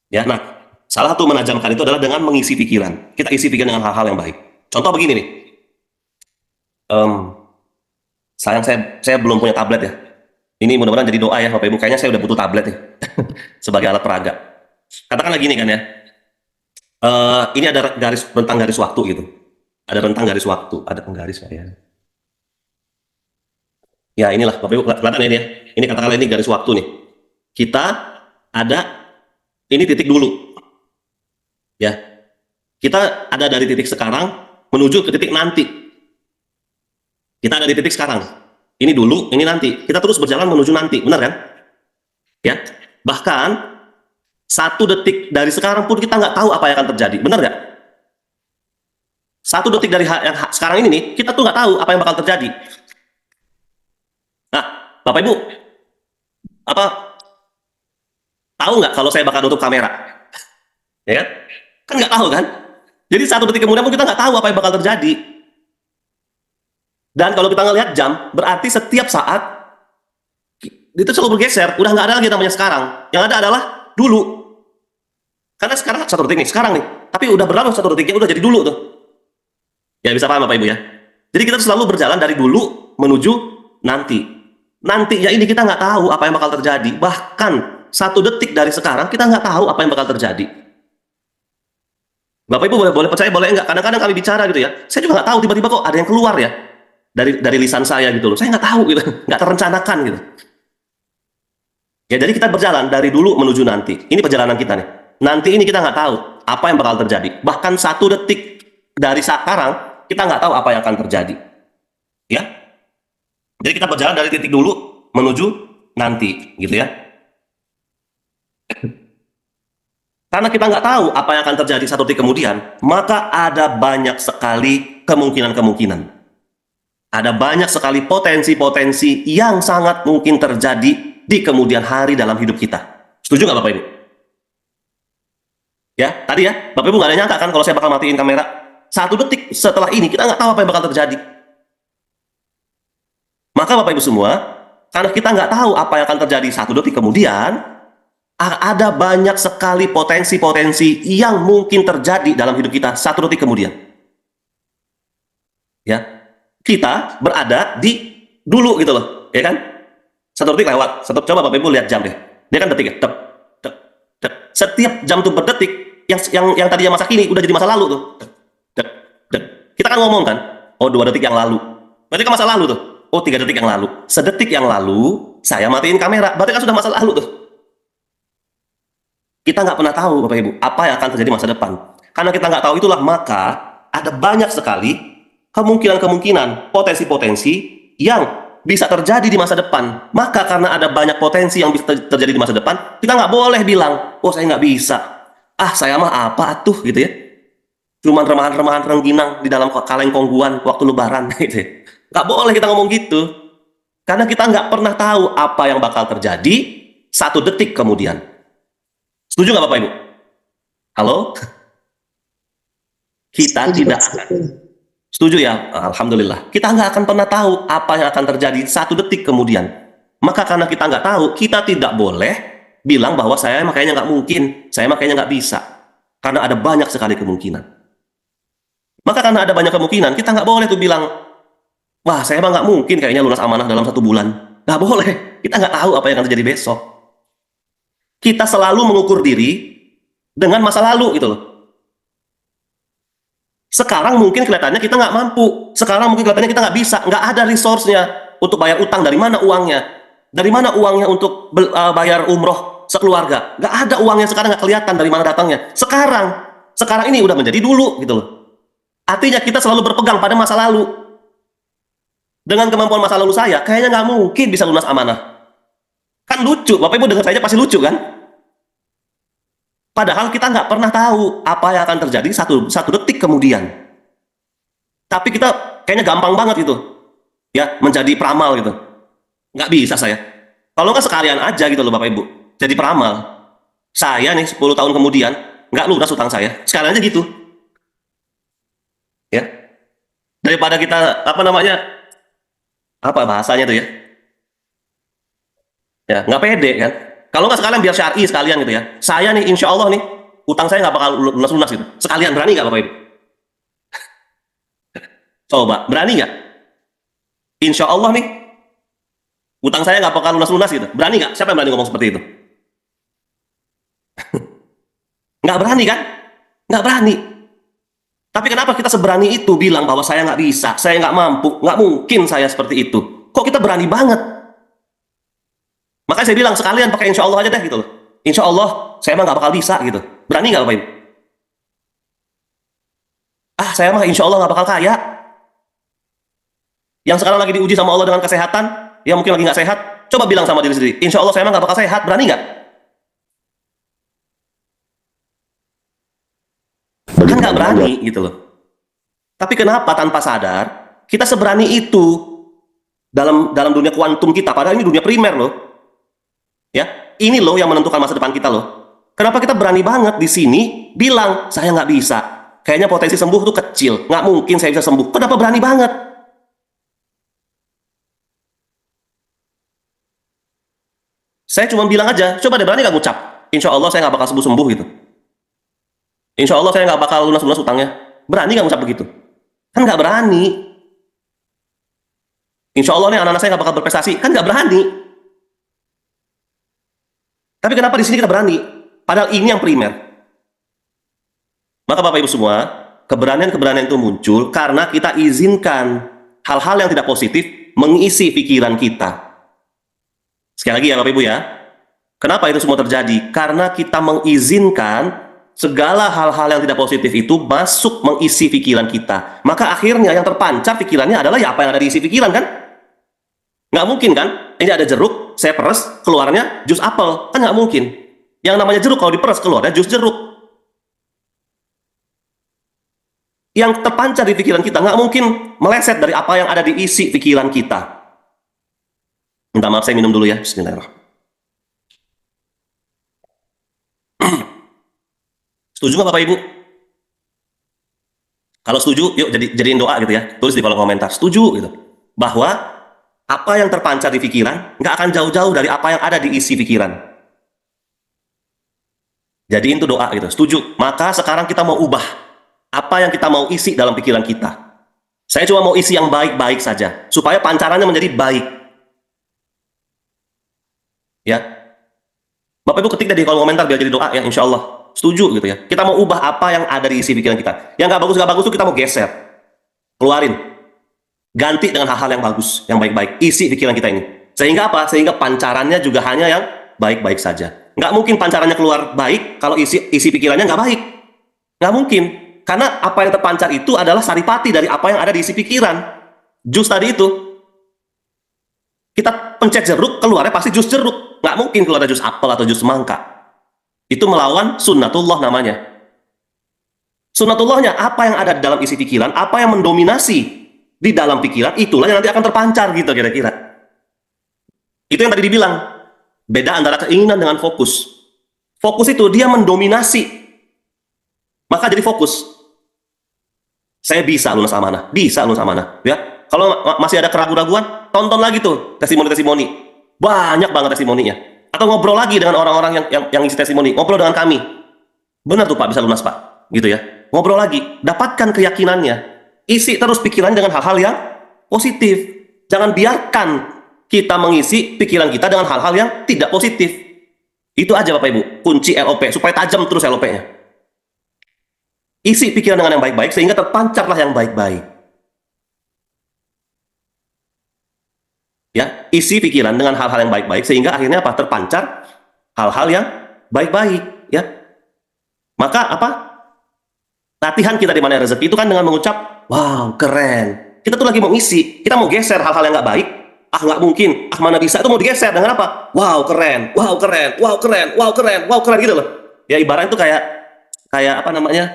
[SPEAKER 1] Ya, nah salah satu menajamkan itu adalah dengan mengisi pikiran. Kita isi pikiran dengan hal-hal yang baik. Contoh begini nih, sayang saya belum punya tablet ya. Ini mudah-mudahan jadi doa ya Bapak Ibu. Kayaknya saya udah butuh tablet nih sebagai alat peraga. Katakanlah gini kan ya, ini ada rentang garis waktu gitu. Ada rentang garis waktu, ada penggaris ya. Ya inilah, Bapak Ibu kelihatan ini ya. Ini katakanlah ini garis waktu nih. Kita ada, ini titik dulu. Ya, kita ada dari titik sekarang menuju ke titik nanti. Kita ada di titik sekarang. Ini dulu, ini nanti. Kita terus berjalan menuju nanti, benar kan? Ya, bahkan 1 detik dari sekarang pun kita nggak tahu apa yang akan terjadi, benar nggak? 1 detik dari yang sekarang ini nih, kita tuh nggak tahu apa yang bakal terjadi. Nah, Bapak Ibu, tahu nggak kalau saya bakal tutup kamera? Ya kan? Kan nggak tahu kan? Jadi 1 detik kemudian pun kita nggak tahu apa yang bakal terjadi. Dan kalau kita ngelihat jam, berarti setiap saat itu selalu bergeser. Udah nggak ada lagi namanya sekarang. Yang ada adalah dulu. Karena sekarang 1 detik nih, sekarang nih. Tapi udah berlalu 1 detiknya, udah jadi dulu tuh. Ya bisa paham Bapak Ibu ya. Jadi kita selalu berjalan dari dulu menuju nanti. Nantinya ini kita nggak tahu apa yang bakal terjadi. Bahkan 1 detik dari sekarang kita nggak tahu apa yang bakal terjadi. Bapak Ibu boleh percaya boleh enggak. Kadang-kadang kami bicara gitu ya. Saya juga nggak tahu tiba-tiba kok ada yang keluar ya dari lisan saya gitu loh. Saya nggak tahu gitu, nggak terencanakan gitu. Ya jadi kita berjalan dari dulu menuju nanti. Ini perjalanan kita nih. Nanti ini kita nggak tahu apa yang bakal terjadi. Bahkan 1 detik dari sekarang kita nggak tahu apa yang akan terjadi. Ya. Jadi kita berjalan dari titik dulu menuju nanti, gitu ya. Karena kita nggak tahu apa yang akan terjadi satu detik kemudian, maka ada banyak sekali kemungkinan-kemungkinan. Ada banyak sekali potensi-potensi yang sangat mungkin terjadi di kemudian hari dalam hidup kita. Setuju nggak Bapak Ibu? Ya, tadi ya, Bapak Ibu nggak ada nyangka kan kalau saya bakal matiin kamera. 1 detik setelah ini kita nggak tahu apa yang bakal terjadi. Maka Bapak Ibu semua, karena kita nggak tahu apa yang akan terjadi 1 detik kemudian, ada banyak sekali potensi-potensi yang mungkin terjadi dalam hidup kita 1 detik kemudian. Ya, kita berada di dulu gitu loh, ya kan? 1 detik lewat. Coba Bapak Ibu lihat jam deh. Dia kan detik ya. Tep, tep, tep. Setiap jam tuh berdetik, yang tadinya masa kini udah jadi masa lalu tuh. Tep, tep, tep. Kita kan ngomong kan, oh 2 detik yang lalu. Berarti kan masa lalu tuh. Oh 3 detik yang lalu. Sedetik yang lalu saya matiin kamera. Berarti kan sudah masa lalu tuh. Kita nggak pernah tahu Bapak Ibu apa yang akan terjadi masa depan. Karena kita nggak tahu itulah maka ada banyak sekali kemungkinan-kemungkinan, potensi-potensi yang bisa terjadi di masa depan. Maka karena ada banyak potensi yang bisa terjadi di masa depan, kita nggak boleh bilang, oh saya nggak bisa. Ah saya mah apa tuh gitu ya. Cuman remahan-remahan rengginang di dalam kaleng kongguan waktu lebaran gitu ya. Nggak boleh kita ngomong gitu. Karena kita nggak pernah tahu apa yang bakal terjadi 1 detik kemudian. Setuju nggak Bapak Ibu? Halo? Kita tidak akan. Setuju ya? Alhamdulillah. Kita nggak akan pernah tahu apa yang akan terjadi 1 detik kemudian. Maka karena kita nggak tahu, kita tidak boleh bilang bahwa saya makanya nggak mungkin, saya makanya nggak bisa. Karena ada banyak sekali kemungkinan. Maka karena ada banyak kemungkinan, kita nggak boleh tuh bilang, wah saya emang nggak mungkin kayaknya lunas amanah dalam 1 bulan. Nggak boleh. Kita nggak tahu apa yang akan terjadi besok. Kita selalu mengukur diri dengan masa lalu gitu loh. Sekarang mungkin kelihatannya kita nggak mampu. Sekarang mungkin kelihatannya kita nggak bisa. Nggak ada resource-nya untuk bayar utang. Dari mana uangnya? Dari mana uangnya untuk bayar umroh sekeluarga? Nggak ada uangnya sekarang, nggak kelihatan dari mana datangnya. Sekarang ini udah menjadi dulu gitu loh. Artinya kita selalu berpegang pada masa lalu. Dengan kemampuan masa lalu saya, kayaknya nggak mungkin bisa lunas amanah. Kan lucu, Bapak Ibu dengar saja pasti lucu kan? Padahal kita nggak pernah tahu apa yang akan terjadi satu detik kemudian. Tapi kita kayaknya gampang banget gitu, ya menjadi peramal gitu. Nggak bisa saya. Kalau nggak sekalian aja gitu loh Bapak Ibu, jadi peramal. Saya nih 10 tahun kemudian nggak lunas utang saya, sekalian aja gitu. Ya, daripada kita apa bahasanya tuh ya? Ya, nggak pede kan? Kalau nggak sekalian biar syar'i sekalian gitu ya. Saya nih, insya Allah nih, utang saya nggak bakal lunas-lunas gitu. Sekalian berani nggak Bapak Ibu? Coba, berani nggak? Insya Allah nih, utang saya nggak bakal lunas-lunas gitu. Berani nggak? Siapa yang berani ngomong seperti itu? Nggak berani kan? Nggak berani. Tapi kenapa kita seberani itu bilang bahwa saya nggak bisa, saya nggak mampu, nggak mungkin saya seperti itu? Kok kita berani banget? Makanya saya bilang sekalian pakai insya Allah aja deh gitu loh. Insya Allah saya emang nggak bakal bisa gitu. Berani nggak Bapak Ibu? Ah saya mah insya Allah nggak bakal kaya. Yang sekarang lagi diuji sama Allah dengan kesehatan, yang mungkin lagi nggak sehat, coba bilang sama diri sendiri, insya Allah saya emang nggak bakal sehat. Berani nggak? Kan nggak berani gitu loh. Tapi kenapa tanpa sadar kita seberani itu dalam dunia kuantum kita, padahal ini dunia primer loh. Ya, ini loh yang menentukan masa depan kita loh. Kenapa kita berani banget di sini bilang saya nggak bisa, kayaknya potensi sembuh tuh kecil, nggak mungkin saya bisa sembuh. Kenapa berani banget? Saya cuma bilang aja, coba deh berani nggak ngucap, insya Allah saya nggak bakal sembuh gitu. Insya Allah saya nggak bakal lunas utangnya. Berani nggak ngucap begitu? Kan nggak berani. Insya Allah nih anak-anak saya nggak bakal berprestasi, kan nggak berani. Tapi kenapa di sini kita berani? Padahal ini yang primer. Maka Bapak Ibu semua, keberanian-keberanian itu muncul karena kita izinkan hal-hal yang tidak positif mengisi pikiran kita. Sekali lagi ya Bapak Ibu ya. Kenapa itu semua terjadi? Karena kita mengizinkan segala hal-hal yang tidak positif itu masuk mengisi pikiran kita. Maka akhirnya yang terpancar pikirannya adalah ya apa yang ada di isi pikiran kan? Nggak mungkin kan? Ini ada jeruk, saya peres, keluarnya jus apel. Kan nggak mungkin. Yang namanya jeruk kalau diperes keluarnya jus jeruk. Yang terpancar di pikiran kita nggak mungkin meleset dari apa yang ada di isi pikiran kita. Minta maaf, saya minum dulu ya. Bismillahirrahmanirrahim. Setuju nggak Bapak Ibu? Kalau setuju, yuk jadiin doa gitu ya. Tulis di kolom komentar. Setuju gitu. Bahwa apa yang terpancar di pikiran nggak akan jauh-jauh dari apa yang ada di isi pikiran. Jadiin itu doa gitu. Setuju. Maka sekarang kita mau ubah apa yang kita mau isi dalam pikiran kita. Saya cuma mau isi yang baik-baik saja supaya pancarannya menjadi baik. Ya. Bapak Ibu ketik di kolom komentar biar jadi doa ya, insya Allah. Setuju gitu ya. Kita mau ubah apa yang ada di isi pikiran kita. Yang nggak bagus itu kita mau geser. Keluarin. Ganti dengan hal-hal yang bagus, yang baik-baik. Isi pikiran kita ini. Sehingga apa? Sehingga pancarannya juga hanya yang baik-baik saja. Nggak mungkin pancarannya keluar baik kalau isi pikirannya nggak baik. Nggak mungkin. Karena apa yang terpancar itu adalah saripati dari apa yang ada di isi pikiran. Jus tadi itu. Kita pencet jeruk, keluarnya pasti jus jeruk. Nggak mungkin keluar jus apel atau jus semangka. Itu melawan sunnatullah namanya. Sunnatullahnya apa yang ada di dalam isi pikiran, apa yang mendominasi di dalam pikiran, itulah yang nanti akan terpancar gitu kira-kira. Itu yang tadi dibilang. Beda antara keinginan dengan fokus. Fokus itu dia mendominasi. Maka jadi fokus. Saya bisa lunas amanah. Bisa lunas amanah. Ya. Kalau masih ada keraguan-raguan, tonton lagi tuh testimoni-testimoni. Banyak banget testimoninya. Atau ngobrol lagi dengan orang-orang yang isi testimoni. Ngobrol dengan kami. Benar tuh Pak, bisa lunas Pak. Gitu ya. Ngobrol lagi. Dapatkan keyakinannya. Isi terus pikiran dengan hal-hal yang positif. Jangan biarkan kita mengisi pikiran kita dengan hal-hal yang tidak positif. Itu aja Bapak Ibu, kunci LOP, supaya tajam terus LOP-nya. Isi pikiran dengan yang baik-baik, sehingga terpancarlah yang baik-baik. Ya, isi pikiran dengan hal-hal yang baik-baik, sehingga akhirnya apa? Terpancar hal-hal yang baik-baik. Ya. Maka apa? Latihan kita di mana rezeki itu kan dengan mengucap, wow, keren. Kita tuh lagi mau isi, kita mau geser hal-hal yang nggak baik. Ah, nggak mungkin. Ah, mana bisa. Itu mau digeser dengan apa? Wow, keren. Wow, keren. Wow, keren. Wow, keren. Wow, keren gitu loh. Ya, ibarat itu kayak apa namanya?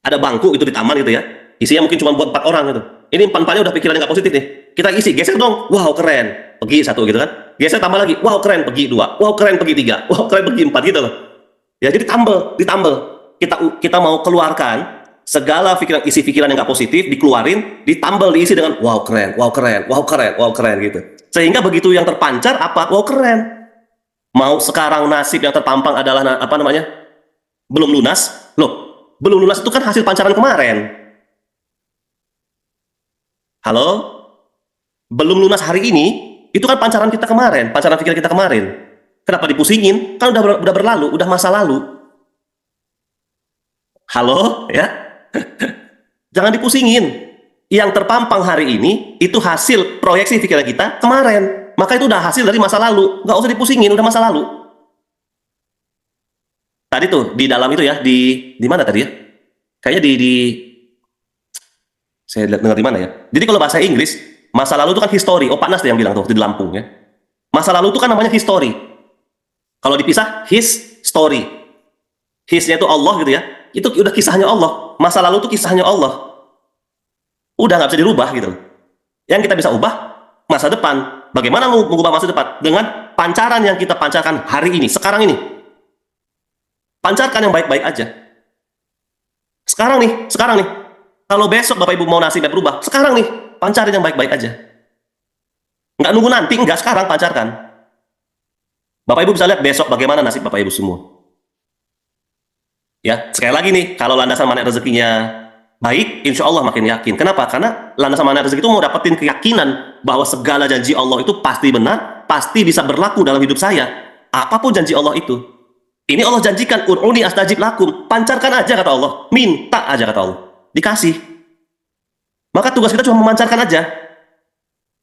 [SPEAKER 1] Ada bangku itu di taman gitu ya. Isinya mungkin cuma buat 4 orang gitu. Ini 4-4-nya udah pikirannya nggak positif nih. Kita isi, geser dong. Wow, keren. Pergi 1 gitu kan. Geser tambah lagi. Wow, keren. Pergi 2. Wow, keren. Pergi 3. Wow, keren. Pergi 4 gitu loh. Ya, jadi ditambel. Kita mau keluarkan segala isi pikiran yang nggak positif, dikeluarin, ditambal, diisi dengan wow keren, wow keren, wow keren, wow keren gitu. Sehingga begitu yang terpancar apa? Wow keren. Mau sekarang nasib yang terpampang adalah apa namanya? Belum lunas. Loh, belum lunas itu kan hasil pancaran kemarin. Halo? Belum lunas hari ini, itu kan pancaran kita kemarin, pancaran pikiran kita kemarin. Kenapa dipusingin? Kan udah berlalu, udah masa lalu. Halo, ya? Jangan dipusingin. Yang terpampang hari ini itu hasil proyeksi pikiran kita kemarin. Maka itu udah hasil dari masa lalu. Nggak usah dipusingin, udah masa lalu. Tadi tuh di dalam itu ya, di mana tadi ya? Kayaknya saya dengar di mana ya? Jadi kalau bahasa Inggris, masa lalu itu kan history. Oh, Pak Nas yang bilang tuh di Lampung ya. Masa lalu itu kan namanya history. Kalau dipisah, his story. His-nya itu Allah gitu ya. Itu udah kisahnya Allah. Masa lalu itu kisahnya Allah. Udah nggak bisa dirubah gitu. Yang kita bisa ubah masa depan. Bagaimana mengubah masa depan? Dengan pancaran yang kita pancarkan hari ini, sekarang ini. Pancarkan yang baik-baik aja. Sekarang nih. Kalau besok Bapak Ibu mau nasibnya berubah, sekarang nih, pancarin yang baik-baik aja. Nggak nunggu nanti, nggak sekarang, pancarkan. Bapak Ibu bisa lihat besok bagaimana nasib Bapak Ibu semua. Ya, sekali lagi nih, kalau landasan mana rezekinya baik, insya Allah makin yakin. Kenapa? Karena landasan mana rezeki itu mau dapetin keyakinan bahwa segala janji Allah itu pasti benar, pasti bisa berlaku dalam hidup saya. Apapun janji Allah itu. Ini Allah janjikan, ur'uni astajib lakum. Pancarkan aja kata Allah. Minta aja kata Allah. Dikasih. Maka tugas kita cuma memancarkan aja.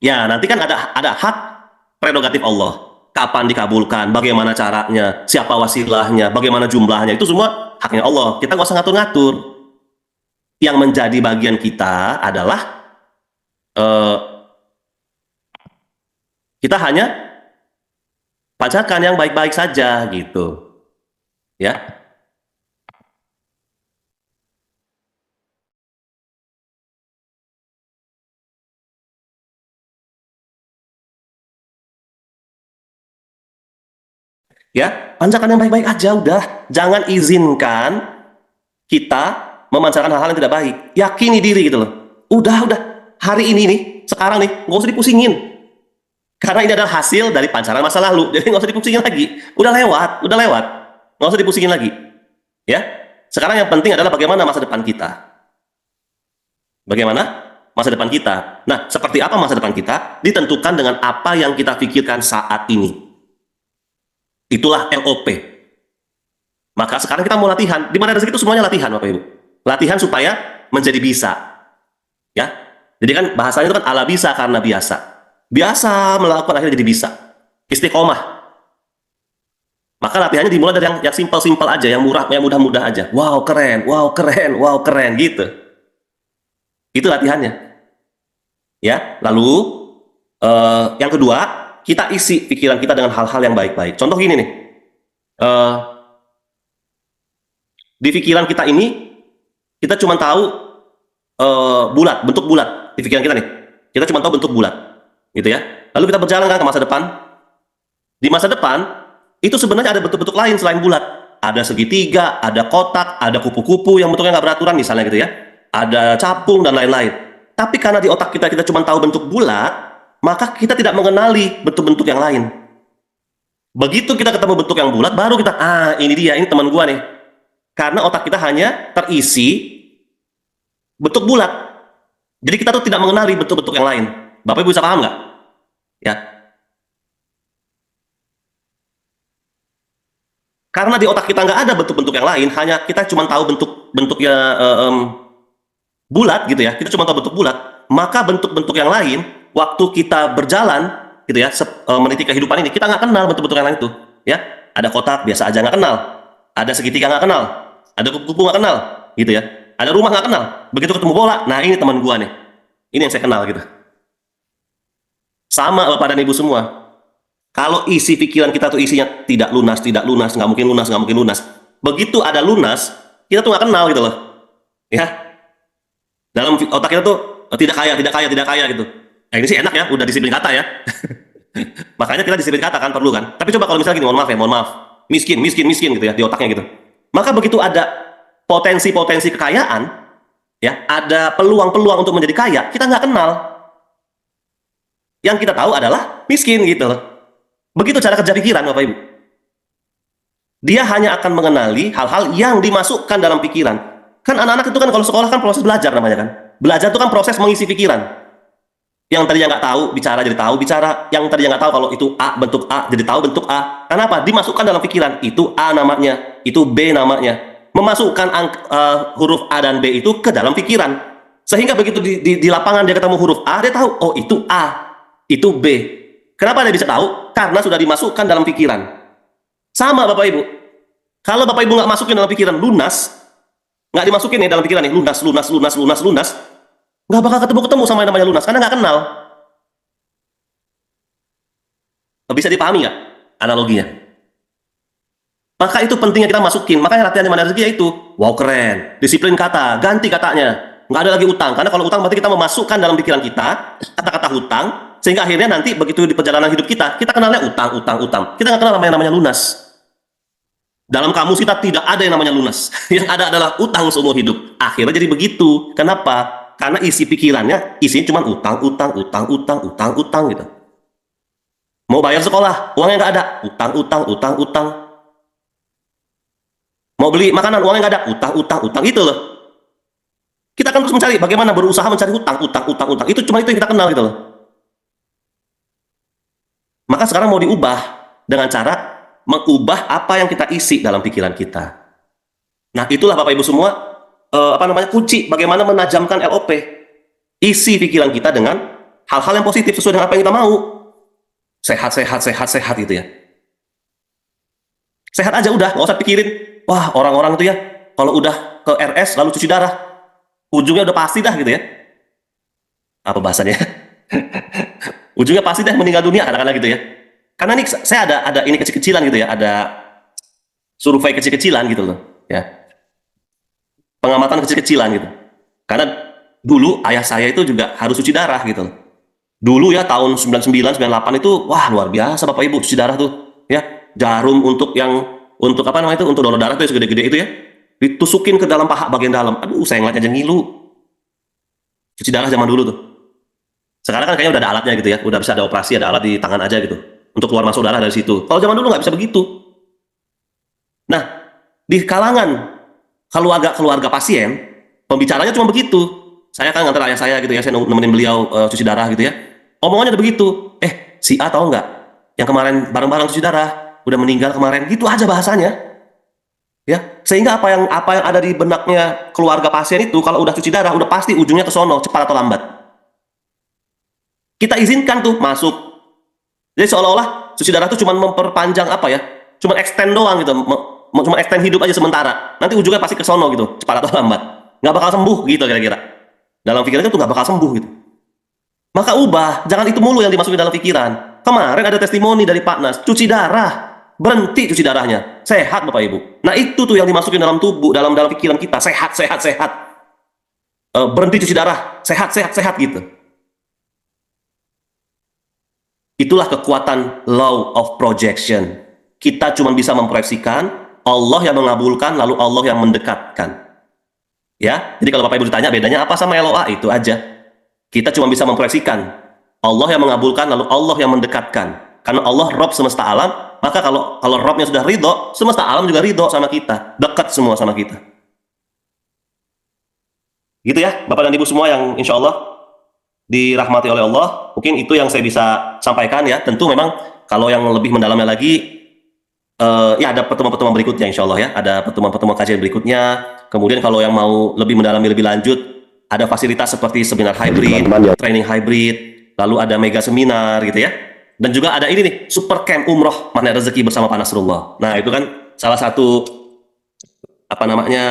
[SPEAKER 1] Ya, nanti kan ada hak prerogatif Allah. Kapan dikabulkan, bagaimana caranya, siapa wasilahnya, bagaimana jumlahnya, itu semua haknya Allah. Kita nggak usah ngatur-ngatur. Yang menjadi bagian kita adalah Kita hanya bacakan yang baik-baik saja gitu. Ya. Ya, pancakan yang baik-baik aja udah. Jangan izinkan kita memancarkan hal-hal yang tidak baik. Yakini diri gitu loh. Udah. Hari ini nih, sekarang nih, nggak usah dipusingin. Karena ini adalah hasil dari pancaran masa lalu. Jadi nggak usah dipusingin lagi. Udah lewat. Nggak usah dipusingin lagi. Ya. Sekarang yang penting adalah bagaimana masa depan kita. Bagaimana masa depan kita. Nah, seperti apa masa depan kita ditentukan dengan apa yang kita pikirkan saat ini. Itulah LOP. Maka sekarang kita mau latihan. Di mana rezeki itu semuanya latihan, Bapak Ibu. Latihan supaya menjadi bisa. Ya. Jadi kan bahasanya itu kan ala bisa karena biasa. Biasa melakukan akhirnya jadi bisa. Istiqomah. Maka latihannya dimulai dari yang simpel-simpel aja, yang murah, yang mudah-mudah aja. Wow, keren gitu. Itu latihannya. Ya, lalu yang kedua, kita isi pikiran kita dengan hal-hal yang baik-baik. Contoh gini nih, di pikiran kita ini, kita cuma tahu bulat, bentuk bulat di pikiran kita nih. Kita cuma tahu bentuk bulat, gitu ya. Lalu kita berjalan kan ke masa depan. Di masa depan, itu sebenarnya ada bentuk-bentuk lain selain bulat. Ada segitiga, ada kotak, ada kupu-kupu yang bentuknya nggak beraturan misalnya gitu ya. Ada capung dan lain-lain. Tapi karena di otak kita cuma tahu bentuk bulat, maka kita tidak mengenali bentuk-bentuk yang lain. Begitu kita ketemu bentuk yang bulat, baru kita, ini dia, ini teman gua nih. Karena otak kita hanya terisi bentuk bulat. Jadi kita tuh tidak mengenali bentuk-bentuk yang lain. Bapak Ibu bisa paham nggak? Ya. Karena di otak kita nggak ada bentuk-bentuk yang lain, hanya kita cuma tahu bentuknya bulat gitu ya. Kita cuma tahu bentuk bulat. Maka bentuk-bentuk yang lain, waktu kita berjalan gitu ya, meniti kehidupan ini, kita nggak kenal bentuk-bentuk yang lain itu. Ya, ada kotak biasa aja nggak kenal, ada segitiga nggak kenal, ada kupu-kupu nggak kenal, gitu ya. Ada rumah nggak kenal. Begitu ketemu bola, nah ini teman gua nih, ini yang saya kenal gitu. Sama Bapak dan Ibu semua. Kalau isi pikiran kita tuh isinya tidak lunas, nggak mungkin lunas. Begitu ada lunas, kita tuh nggak kenal gitu loh. Ya. Dalam otak kita tuh tidak kaya gitu. Nah, ini sih enak ya, udah disiplin kata ya. Makanya kita disiplin kata kan, perlu kan. Tapi coba kalau misalnya gini, mohon maaf. Miskin gitu ya, di otaknya gitu. Maka begitu ada potensi-potensi kekayaan, ya, ada peluang-peluang untuk menjadi kaya, kita nggak kenal. Yang kita tahu adalah miskin gitu loh. Begitu cara kerja pikiran, Bapak Ibu. Dia hanya akan mengenali hal-hal yang dimasukkan dalam pikiran. Kan anak-anak itu kan kalau sekolah kan proses belajar namanya kan. Belajar itu kan proses mengisi pikiran. Yang tadinya nggak tahu, bicara jadi tahu bicara. Yang tadinya nggak tahu kalau itu A, bentuk A, jadi tahu bentuk A. Kenapa? Dimasukkan dalam pikiran. Itu A namanya, itu B namanya. Memasukkan huruf A dan B itu ke dalam pikiran. Sehingga begitu di lapangan dia ketemu huruf A, dia tahu, oh itu A, itu B. Kenapa dia bisa tahu? Karena sudah dimasukkan dalam pikiran. Sama Bapak Ibu. Kalau Bapak Ibu nggak masukin dalam pikiran lunas, nggak dimasukin nih dalam pikiran nih, lunas, nggak bakal ketemu sama yang namanya lunas, karena nggak kenal. Bisa dipahami nggak analoginya? Maka itu pentingnya kita masukin. Makanya latihan di mana rezeki itu, wow keren, disiplin kata, ganti katanya, nggak ada lagi utang. Karena kalau utang berarti kita memasukkan dalam pikiran kita kata-kata hutang, sehingga akhirnya nanti begitu di perjalanan hidup kita kenalnya utang. Kita nggak kenal yang namanya lunas. Dalam kamus kita tidak ada yang namanya lunas. Yang ada adalah utang seumur hidup. Akhirnya jadi begitu. Kenapa? Karena isi pikirannya, isinya cuma utang gitu. Mau bayar sekolah, uangnya nggak ada. Utang. Mau beli makanan, uangnya nggak ada. Utang. Itu loh. Kita akan terus mencari bagaimana berusaha mencari utang. Itu cuma itu yang kita kenal gitu loh. Maka sekarang mau diubah dengan cara mengubah apa yang kita isi dalam pikiran kita. Nah, itulah Bapak Ibu semua kunci bagaimana menajamkan LOP. Isi pikiran kita dengan hal-hal yang positif sesuai dengan apa yang kita mau. Sehat gitu ya. Sehat aja udah, nggak usah pikirin. Wah, orang-orang itu ya kalau udah ke RS lalu cuci darah, ujungnya udah pasti dah gitu ya. Apa bahasanya? Ujungnya pasti deh meninggal dunia kadang-kadang gitu ya. Karena nih saya ada ini kecil-kecilan gitu ya, ada survei kecil-kecilan gitu loh, ya. Pengamatan kecil-kecilan gitu. Karena dulu ayah saya itu juga harus cuci darah gitu loh. Dulu ya tahun 99, 98 itu wah luar biasa Bapak Ibu cuci darah tuh, ya. Jarum untuk apa namanya itu untuk donor darah tuh yang segede-gede itu ya. Ditusukin ke dalam paha bagian dalam. Aduh, saya ngeliatnya aja ngilu. Cuci darah zaman dulu tuh. Sekarang kan kayaknya udah ada alatnya gitu ya, udah bisa ada operasi, ada alat di tangan aja gitu untuk keluar masuk darah dari situ. Kalau zaman dulu nggak bisa begitu. Nah, di kalangan keluarga pasien, pembicaranya cuma begitu. Saya kan ngantar ayah saya gitu ya, saya nemenin beliau cuci darah gitu ya. Omongannya udah begitu. Si A tahu nggak? Yang kemarin bareng-bareng cuci darah, udah meninggal kemarin. Gitu aja bahasanya. Ya, sehingga apa yang ada di benaknya keluarga pasien itu kalau udah cuci darah, udah pasti ujungnya ke sono, cepat atau lambat. Kita izinkan tuh masuk. Jadi seolah-olah cuci darah itu cuma memperpanjang apa ya? Cuma extend doang gitu. Cuma extend hidup aja sementara. Nanti ujungnya pasti ke sono gitu, cepat atau lambat. Nggak bakal sembuh gitu kira-kira. Dalam pikirannya tuh nggak bakal sembuh gitu. Maka ubah, jangan itu mulu yang dimasukin dalam pikiran. Kemarin ada testimoni dari Pak Nas, cuci darah, berhenti cuci darahnya, sehat Bapak Ibu. Nah itu tuh yang dimasukin dalam tubuh, dalam pikiran kita, sehat. Berhenti cuci darah, sehat gitu. Itulah kekuatan law of projection. Kita cuma bisa memproyeksikan, Allah yang mengabulkan, lalu Allah yang mendekatkan. Ya, jadi kalau Bapak Ibu ditanya bedanya apa sama LOA, itu aja. Kita cuma bisa memproyeksikan, Allah yang mengabulkan, lalu Allah yang mendekatkan. Karena Allah Rob semesta alam, maka kalau Robnya sudah ridho, semesta alam juga ridho sama kita, dekat semua sama kita. Gitu ya, Bapak dan Ibu semua yang insya Allah dirahmati oleh Allah. Mungkin itu yang saya bisa sampaikan ya. Tentu memang kalau yang lebih mendalamnya lagi, ya ada pertemuan-pertemuan berikutnya insya Allah ya. Ada pertemuan-pertemuan kajian berikutnya. Kemudian kalau yang mau lebih mendalami lebih lanjut, ada fasilitas seperti seminar hybrid, training hybrid, lalu ada mega seminar gitu ya. Dan juga ada ini nih, super camp umroh Magnet Rezeki bersama Pak Nasrullah. Nah itu kan salah satu apa namanya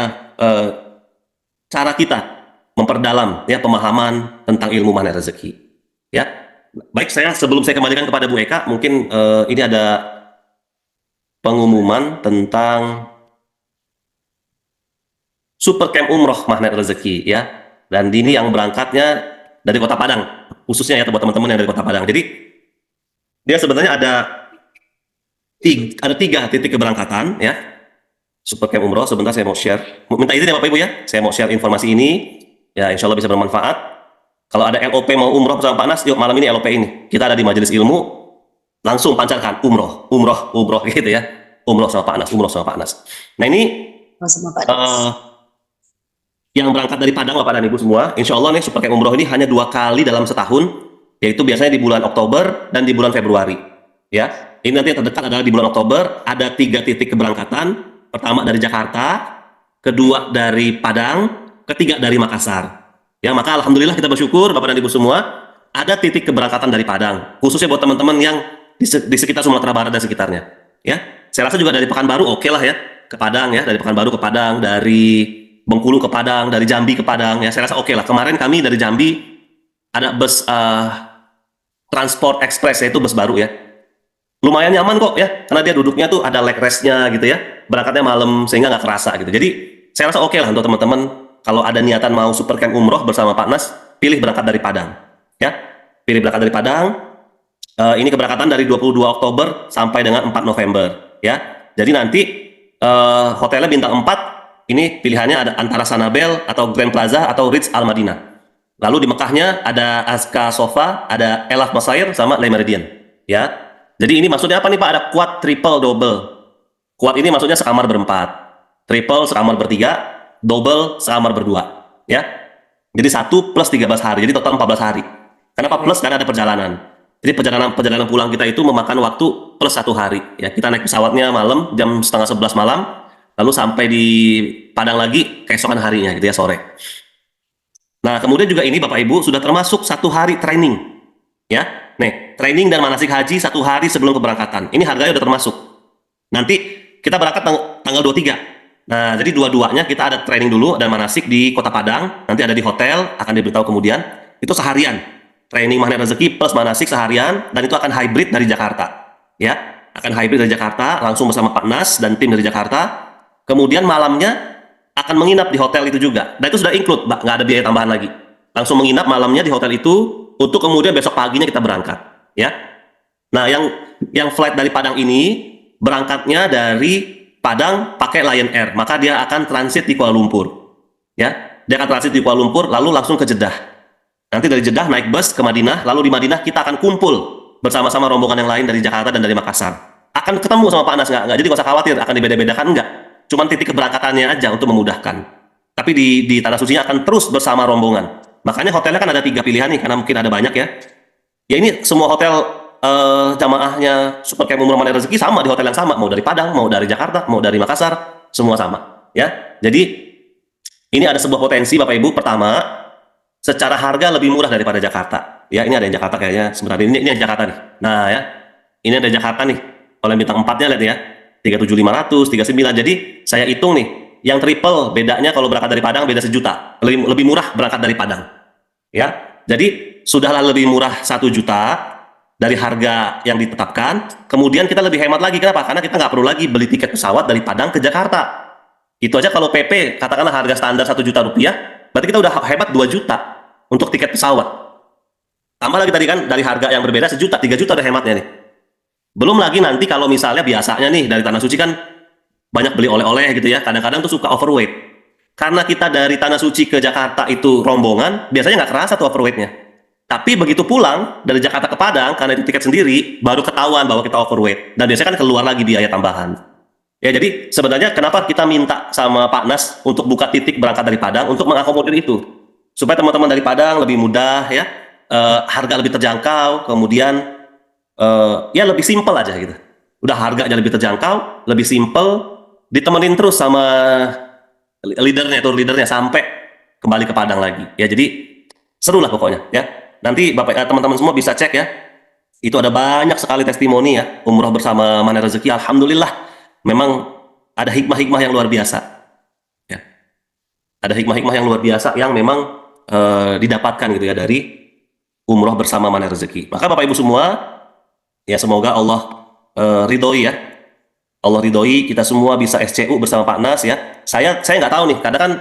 [SPEAKER 1] cara kita memperdalam ya pemahaman tentang ilmu Magnet Rezeki. Ya, baik sebelum saya kembalikan kepada Bu Eka, mungkin ini ada pengumuman tentang super camp umroh Magnet Rezeki ya. Dan ini yang berangkatnya dari Kota Padang, khususnya ya buat teman-teman yang dari Kota Padang. Jadi dia sebenarnya ada 3 titik keberangkatan ya. Super camp umroh. Sebentar saya mau share. Minta izin ya Bapak Ibu ya. Saya mau share informasi ini. Ya insya Allah bisa bermanfaat. Kalau ada LOP mau umroh bersama Pak Nas, yuk malam ini LOP ini. Kita ada di majelis ilmu, langsung pancarkan umroh gitu ya. Umroh sama Pak Nas, umroh sama Pak Nas. Nah ini yang berangkat dari Padang Bapak dan Ibu semua, insya Allah nih super camp umroh ini hanya 2 kali dalam setahun, yaitu biasanya di bulan Oktober dan di bulan Februari. Ya, ini nanti yang terdekat adalah di bulan Oktober, ada 3 titik keberangkatan. Pertama dari Jakarta, kedua dari Padang, ketiga dari Makassar. Ya, maka alhamdulillah kita bersyukur Bapak dan Ibu semua ada titik keberangkatan dari Padang, khususnya buat teman-teman yang di sekitar Sumatera Barat dan sekitarnya. Ya, saya rasa juga dari Pekanbaru oke lah ya ke Padang ya, dari Pekanbaru ke Padang, dari Bengkulu ke Padang, dari Jambi ke Padang ya, saya rasa oke lah. Kemarin kami dari Jambi ada bus transport ekspres yaitu bus baru ya. Lumayan nyaman kok ya, karena dia duduknya tuh ada leg restnya gitu ya, berangkatnya malam sehingga nggak kerasa gitu. Jadi saya rasa oke lah untuk teman-teman kalau ada niatan mau super camp umroh bersama Pak Nas, pilih berangkat dari Padang ya, pilih berangkat dari Padang. Ini keberangkatan dari 22 Oktober sampai dengan 4 November ya. Jadi nanti hotelnya bintang 4, ini pilihannya ada antara Sanabel atau Grand Plaza atau Ritz Al Madinah. Lalu di Mekahnya ada Azka Sofa, ada Elaf Masair sama Le Meridian ya. Jadi ini maksudnya apa nih Pak? Ada quad, triple, double. Quad ini maksudnya sekamar berempat, triple sekamar bertiga, double sekamar berdua ya. Jadi 1 plus 13 hari, jadi total 14 hari. Kenapa plus? Karena ada perjalanan. Jadi perjalanan pulang kita itu memakan waktu plus 1 hari ya. Kita naik pesawatnya malam jam 10:30 malam, lalu sampai di Padang lagi keesokan harinya gitu ya, sore. Nah kemudian juga ini Bapak Ibu sudah termasuk 1 hari training ya. Nih, training dan manasik haji 1 hari sebelum keberangkatan. Ini harganya udah termasuk. Nanti kita berangkat tanggal 23. Nah, jadi dua-duanya kita ada training dulu dan manasik di Kota Padang. Nanti ada di hotel, akan diberitahu kemudian. Itu seharian. training magnet rezeki plus manasik seharian, dan itu akan hybrid dari Jakarta. Ya, akan hybrid dari Jakarta, langsung bersama Pak Nas dan tim dari Jakarta. Kemudian malamnya akan menginap di hotel itu juga. Dan itu sudah include, Mbak, nggak ada biaya tambahan lagi. Langsung menginap malamnya di hotel itu, untuk kemudian besok paginya kita berangkat. Ya. Nah, yang flight dari Padang ini, berangkatnya dari Padang pakai Lion Air, maka dia akan transit di Kuala Lumpur. Ya, dia akan transit di Kuala Lumpur, lalu langsung ke Jeddah. Nanti dari Jeddah naik bus ke Madinah, lalu di Madinah kita akan kumpul bersama-sama rombongan yang lain dari Jakarta dan dari Makassar. Akan ketemu sama Pak Anas, nggak? Jadi nggak usah khawatir akan dibeda-bedakan, nggak. Cuman titik keberangkatannya aja untuk memudahkan. Tapi di Tanah Sucinya akan terus bersama rombongan. Makanya hotelnya kan ada 3 pilihan nih, karena mungkin ada banyak ya. Ya ini semua hotel jamaahnya Super Camp Umroh Magnet Rezeki sama di hotel yang sama, mau dari Padang, mau dari Jakarta, mau dari Makassar, semua sama. Ya, jadi ini ada sebuah potensi Bapak Ibu. Pertama, secara harga lebih murah daripada Jakarta. Ya, ini ada yang Jakarta kayaknya. Sebentar, ini yang Jakarta nih. Nah, ya. Ini ada Jakarta nih. Kalau yang bintang 4-nya lihat ya. 37.500, 39. Jadi, saya hitung nih. Yang triple bedanya kalau berangkat dari Padang beda 1 juta. Lebih murah berangkat dari Padang. Ya. Jadi, sudahlah lebih murah 1 juta dari harga yang ditetapkan. Kemudian kita lebih hemat lagi. Kenapa? Karena kita nggak perlu lagi beli tiket pesawat dari Padang ke Jakarta. Itu aja kalau PP, katakanlah harga standar 1 juta rupiah, berarti kita udah hemat 2 juta untuk tiket pesawat. Tambah lagi tadi kan, dari harga yang berbeda 1 juta, 3 juta udah hematnya nih. Belum lagi nanti kalau misalnya biasanya nih, dari Tanah Suci kan banyak beli oleh-oleh gitu ya, kadang-kadang tuh suka overweight. Karena kita dari Tanah Suci ke Jakarta itu rombongan, biasanya nggak kerasa tuh overweightnya. Tapi begitu pulang, dari Jakarta ke Padang, karena itu tiket sendiri, baru ketahuan bahwa kita overweight. Dan biasanya kan keluar lagi biaya tambahan. Ya, jadi sebenarnya kenapa kita minta sama Pak Nas untuk buka titik berangkat dari Padang untuk mengakomodir itu, supaya teman-teman dari Padang lebih mudah ya, harga lebih terjangkau, kemudian ya lebih simpel aja gitu. Udah harganya lebih terjangkau, lebih simpel, ditemenin terus sama tour leadernya sampai kembali ke Padang lagi. Ya, jadi seru lah pokoknya ya. Nanti Bapak teman-teman semua bisa cek ya. Itu ada banyak sekali testimoni ya, umroh bersama Magnet Rezeki. Alhamdulillah. Memang ada hikmah-hikmah yang luar biasa. Ya. Ada hikmah-hikmah yang luar biasa yang memang didapatkan gitu ya dari umroh bersama Magnet Rezeki. Maka Bapak Ibu semua, ya semoga Allah ridhoi ya. Allah ridhoi kita semua bisa SCU bersama Pak Nas ya. Saya nggak tahu nih, kadang kan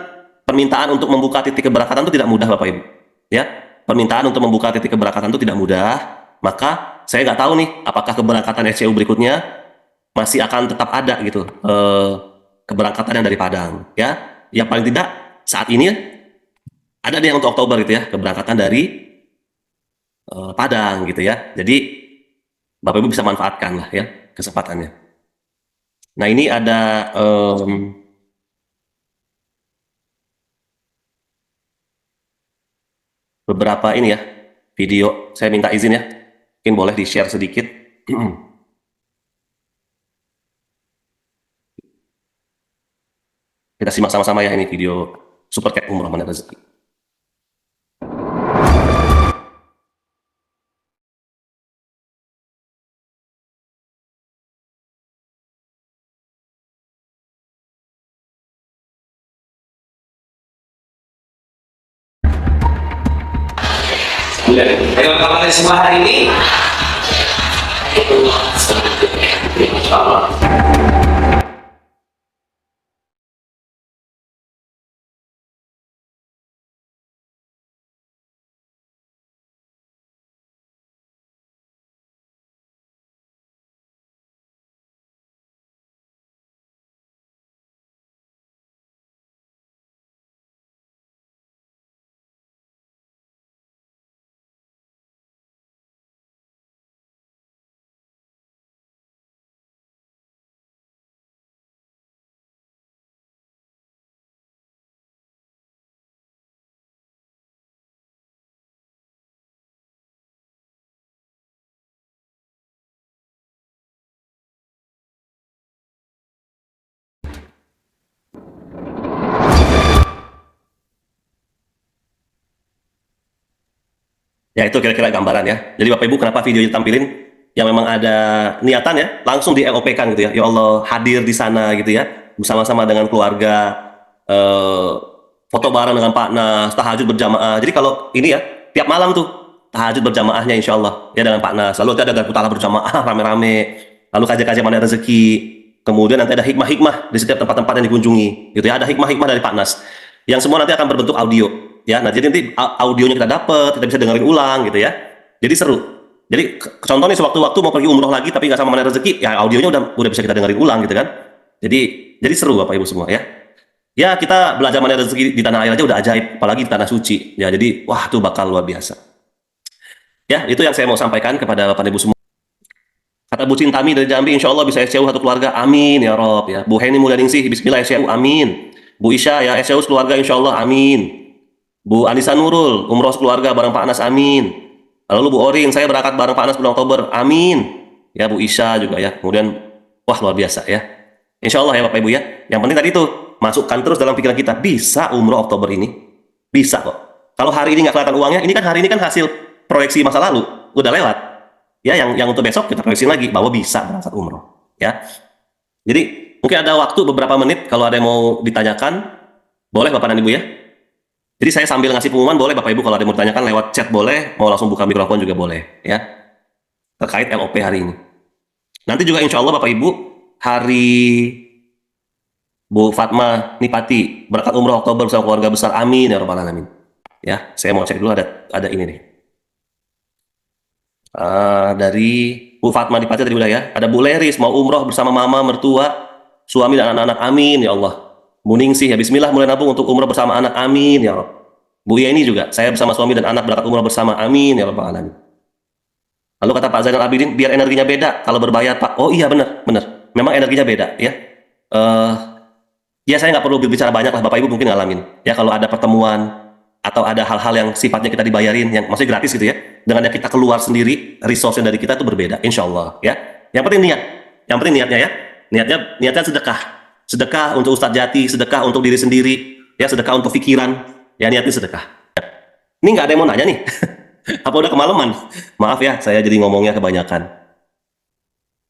[SPEAKER 1] permintaan untuk membuka titik keberangkatan itu tidak mudah Bapak Ibu. Ya, permintaan untuk membuka titik keberangkatan itu tidak mudah. Maka saya nggak tahu nih, apakah keberangkatan SCU berikutnya masih akan tetap ada gitu keberangkatan yang dari Padang ya. Yang paling tidak saat ini ada deh yang untuk Oktober gitu ya, keberangkatan dari Padang gitu ya. Jadi Bapak Ibu bisa manfaatkan lah ya kesempatannya. Nah, ini ada beberapa ini ya video, saya minta izin ya, mungkin boleh di share sedikit. Kita simak sama-sama ya, ini video Super Camp Umroh Magnet Rezeki.
[SPEAKER 4] Ayo kapan semua hari ini?
[SPEAKER 1] Ya, itu kira-kira gambaran ya. Jadi Bapak Ibu kenapa video tampilin yang memang ada niatan ya, langsung di LOP kan gitu ya. Ya Allah, hadir di sana gitu ya, bersama-sama dengan keluarga, foto bareng dengan Pak Nas, tahajud berjamaah. Jadi kalau ini ya, tiap malam tuh tahajud berjamaahnya insya Allah ya dengan Pak Nas. Lalu nanti ada garpu talah berjamaah rame-rame. Lalu kajian-kajian mengenai rezeki. Kemudian nanti ada hikmah-hikmah di setiap tempat-tempat yang dikunjungi. Gitu ya, ada hikmah-hikmah dari Pak Nas. Yang semua nanti akan berbentuk audio. Ya, nah jadi nanti audionya kita dapat, kita bisa dengerin ulang gitu ya. Jadi seru. Jadi contohnya sewaktu-waktu mau pergi umroh lagi tapi nggak sama mengenai rezeki, ya audionya udah bisa kita dengerin ulang gitu kan. Jadi seru Bapak Ibu semua ya. Ya kita belajar mengenai rezeki di tanah air aja udah ajaib, apalagi di tanah suci. Ya jadi wah itu bakal luar biasa. Ya itu yang saya mau sampaikan kepada Bapak Ibu semua. Kata Bu Cintami dari Jambi, insya Allah bisa SCU satu keluarga, amin ya Rob. Ya. Bu Heni Mulyaningsih, Bismillah SCU, amin. Bu Isya ya SCU keluarga, insya Allah, amin. Bu Anissa Nurul, umroh keluarga bareng Pak Anas, amin. Lalu Bu Orin, saya berangkat bareng Pak Anas bulan Oktober, amin. Ya Bu Isya juga ya. Kemudian wah luar biasa ya. Insya Allah ya Bapak Ibu ya. Yang penting tadi itu masukkan terus dalam pikiran kita, bisa umroh Oktober ini, bisa kok. Kalau hari ini nggak kelihatan uangnya, ini kan hasil proyeksi masa lalu, udah lewat. Ya, yang untuk besok kita proyeksi lagi bahwa bisa berangkat umroh. Ya, jadi mungkin ada waktu beberapa menit kalau ada yang mau ditanyakan, boleh Bapak dan Ibu ya. Jadi saya sambil ngasih pengumuman, boleh Bapak Ibu kalau ada yang mau ditanyakan lewat chat boleh, mau langsung buka mikrofon juga boleh, ya. Terkait LOP hari ini. Nanti juga insya Allah Bapak Ibu hari Bu Fatma Nipati berangkat umroh Oktober bersama keluarga besar, amin ya Rabbal Alamin. Ya, saya mau cek dulu ada ini nih. Dari Bu Fatma Nipati tadi udah ya. Ada Bu Leris mau umroh bersama mama, mertua, suami dan anak-anak, amin ya Allah. Bu Ningsih ya Bismillah mulai nabung untuk umroh bersama anak, amin ya Rabb. Bu Yeni juga, saya bersama suami dan anak berangkat umroh bersama, amin ya Rabbal Alamin. Lalu kata Pak Zainal Abidin, biar energinya beda kalau berbayar Pak. Oh iya benar. Memang energinya beda ya. Ya saya nggak perlu berbicara banyak lah, Bapak Ibu mungkin ngalamin. Ya kalau ada pertemuan atau ada hal-hal yang sifatnya kita dibayarin, yang maksudnya gratis gitu ya, dengan yang kita keluar sendiri, resource dari kita itu berbeda, insya Allah ya. Yang penting niat, yang penting niatnya ya. Niatnya sedekah untuk Ustadz Jati, sedekah untuk diri sendiri, ya sedekah untuk pikiran, ya niatnya sedekah. Ini nggak ada yang mau nanya nih, apa udah kemalaman? Maaf ya, saya jadi ngomongnya kebanyakan.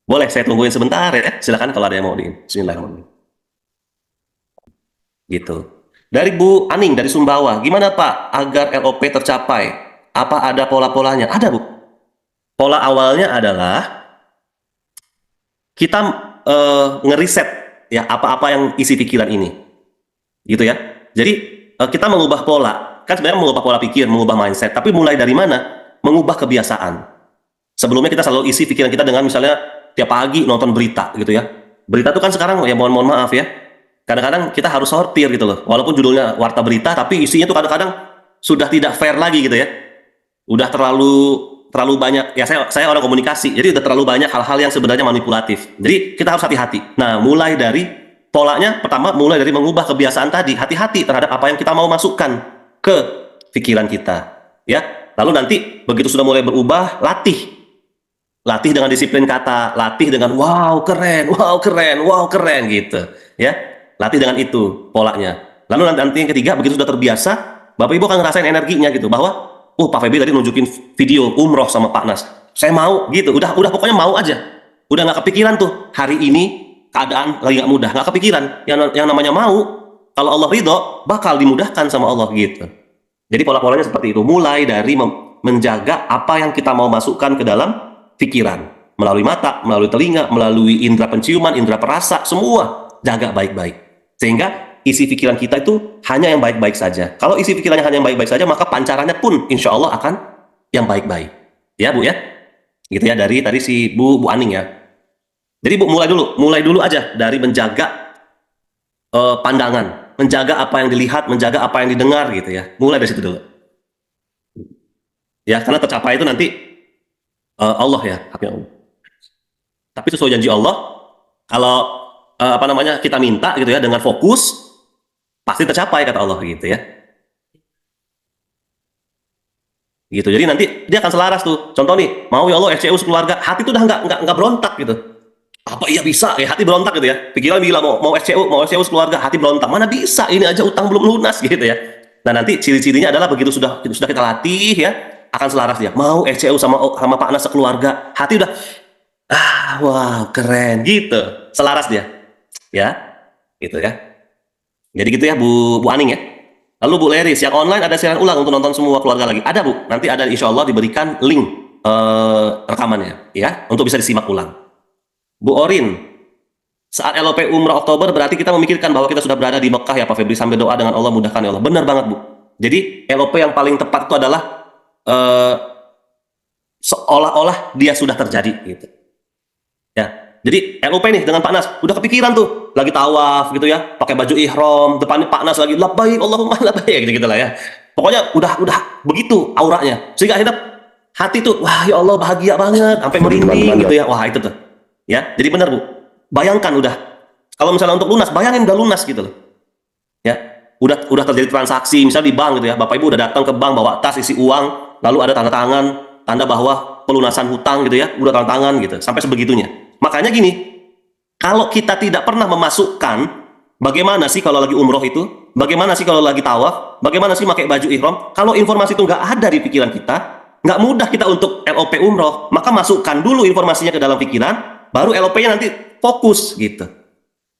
[SPEAKER 1] Boleh saya tungguin sebentar ya, silakan kalau ada yang mau Bismillahirrahmanirrahim. Gitu. Dari Bu Aning dari Sumbawa, gimana Pak agar LOP tercapai? Apa ada pola-polanya? Ada Bu. Pola awalnya adalah kita ngeriset ya apa-apa yang isi pikiran ini, gitu ya. Jadi kita mengubah pola, kan sebenarnya mengubah pola pikir, mengubah mindset. Tapi mulai dari mana? Mengubah kebiasaan. Sebelumnya kita selalu isi pikiran kita dengan misalnya tiap pagi nonton berita, gitu ya. Berita itu kan sekarang ya mohon maaf ya. Kadang-kadang kita harus sortir gitu loh. Walaupun judulnya warta berita, tapi isinya tuh kadang-kadang sudah tidak fair lagi gitu ya. Udah terlalu banyak. Ya saya orang komunikasi, jadi udah terlalu banyak hal-hal yang sebenarnya manipulatif. Jadi kita harus hati-hati. Nah, mulai dari polanya, pertama mulai dari mengubah kebiasaan tadi. Hati-hati terhadap apa yang kita mau masukkan ke pikiran kita. Ya. Lalu nanti begitu sudah mulai berubah, latih dengan disiplin kata, latih dengan wow keren gitu. Ya. Latih dengan itu polanya. Lalu nanti yang ketiga, begitu sudah terbiasa, Bapak Ibu akan ngerasain energinya gitu, bahwa Pak Feby tadi nunjukin video umroh sama Pak Nas, saya mau gitu, udah pokoknya mau aja, udah nggak kepikiran tuh hari ini keadaan lagi nggak mudah, nggak kepikiran. Yang namanya mau, kalau Allah ridho bakal dimudahkan sama Allah gitu. Jadi pola-polanya seperti itu, mulai dari menjaga apa yang kita mau masukkan ke dalam pikiran, melalui mata, melalui telinga, melalui indera penciuman, indera perasa, semua jaga baik-baik. Sehingga isi pikiran kita itu hanya yang baik-baik saja. Kalau isi pikirannya hanya yang baik-baik saja, maka pancarannya pun insya Allah akan yang baik-baik. Ya Bu ya? Gitu ya, dari tadi si Bu Aning ya. Jadi Bu mulai dulu aja dari menjaga pandangan, menjaga apa yang dilihat, menjaga apa yang didengar gitu ya. Mulai dari situ dulu. Ya, karena tercapai itu nanti Allah ya, haknya Allah. Tapi sesuai janji Allah, kalau kita minta gitu ya dengan fokus, pasti tercapai kata Allah gitu ya. Gitu. Jadi nanti dia akan selaras tuh. Contoh nih, mau ya Allah SCU sekeluarga, hati tuh udah nggak berontak gitu. Apa iya bisa? Ya hati berontak gitu ya. Pikiran bilang mau SCU sekeluarga, hati berontak. Mana bisa? Ini aja utang belum lunas gitu ya. Nah, nanti ciri-cirinya adalah begitu sudah kita latih ya, akan selaras dia. Mau SCU sama Pak Nas sekeluarga, hati udah wow, keren gitu. Selaras dia. Ya, gitu ya. Jadi gitu ya Bu Aning ya. Lalu Bu Leris, yang online ada siaran ulang untuk nonton semua keluarga lagi. Ada Bu, nanti ada insya Allah diberikan link rekamannya ya, untuk bisa disimak ulang. Bu Orin, saat LOP Umrah Oktober berarti kita memikirkan bahwa kita sudah berada di Mekah ya Pak Febri, sambil doa dengan Allah mudahkan ya Allah. Benar banget Bu. Jadi LOP yang paling tepat itu adalah seolah-olah dia sudah terjadi gitu. Ya. Jadi LOP nih dengan Pak Nas udah kepikiran tuh, lagi tawaf gitu ya, pakai baju ihram, depannya Pak Nas lagi labbaik Allahumma labbaik gitu lah ya. Pokoknya udah begitu auranya. Sehingga akhirnya hati tuh, wah ya Allah bahagia banget, sampai merinding gitu ya. Wah itu tuh. Ya, jadi benar Bu. Bayangkan udah. Kalau misalnya untuk lunas, bayangin udah lunas gitu loh. Ya, udah terjadi transaksi, misalnya di bank gitu ya. Bapak Ibu udah datang ke bank bawa tas isi uang, lalu ada tanda tangan, tanda bahwa pelunasan hutang gitu ya, udah tanda tangan gitu, sampai sebegitunya. Makanya gini, kalau kita tidak pernah memasukkan bagaimana sih kalau lagi umroh itu, bagaimana sih kalau lagi tawaf, bagaimana sih pakai baju ihram, kalau informasi itu nggak ada di pikiran kita, nggak mudah kita untuk LOP umroh. Maka masukkan dulu informasinya ke dalam pikiran, baru LOP-nya nanti fokus gitu.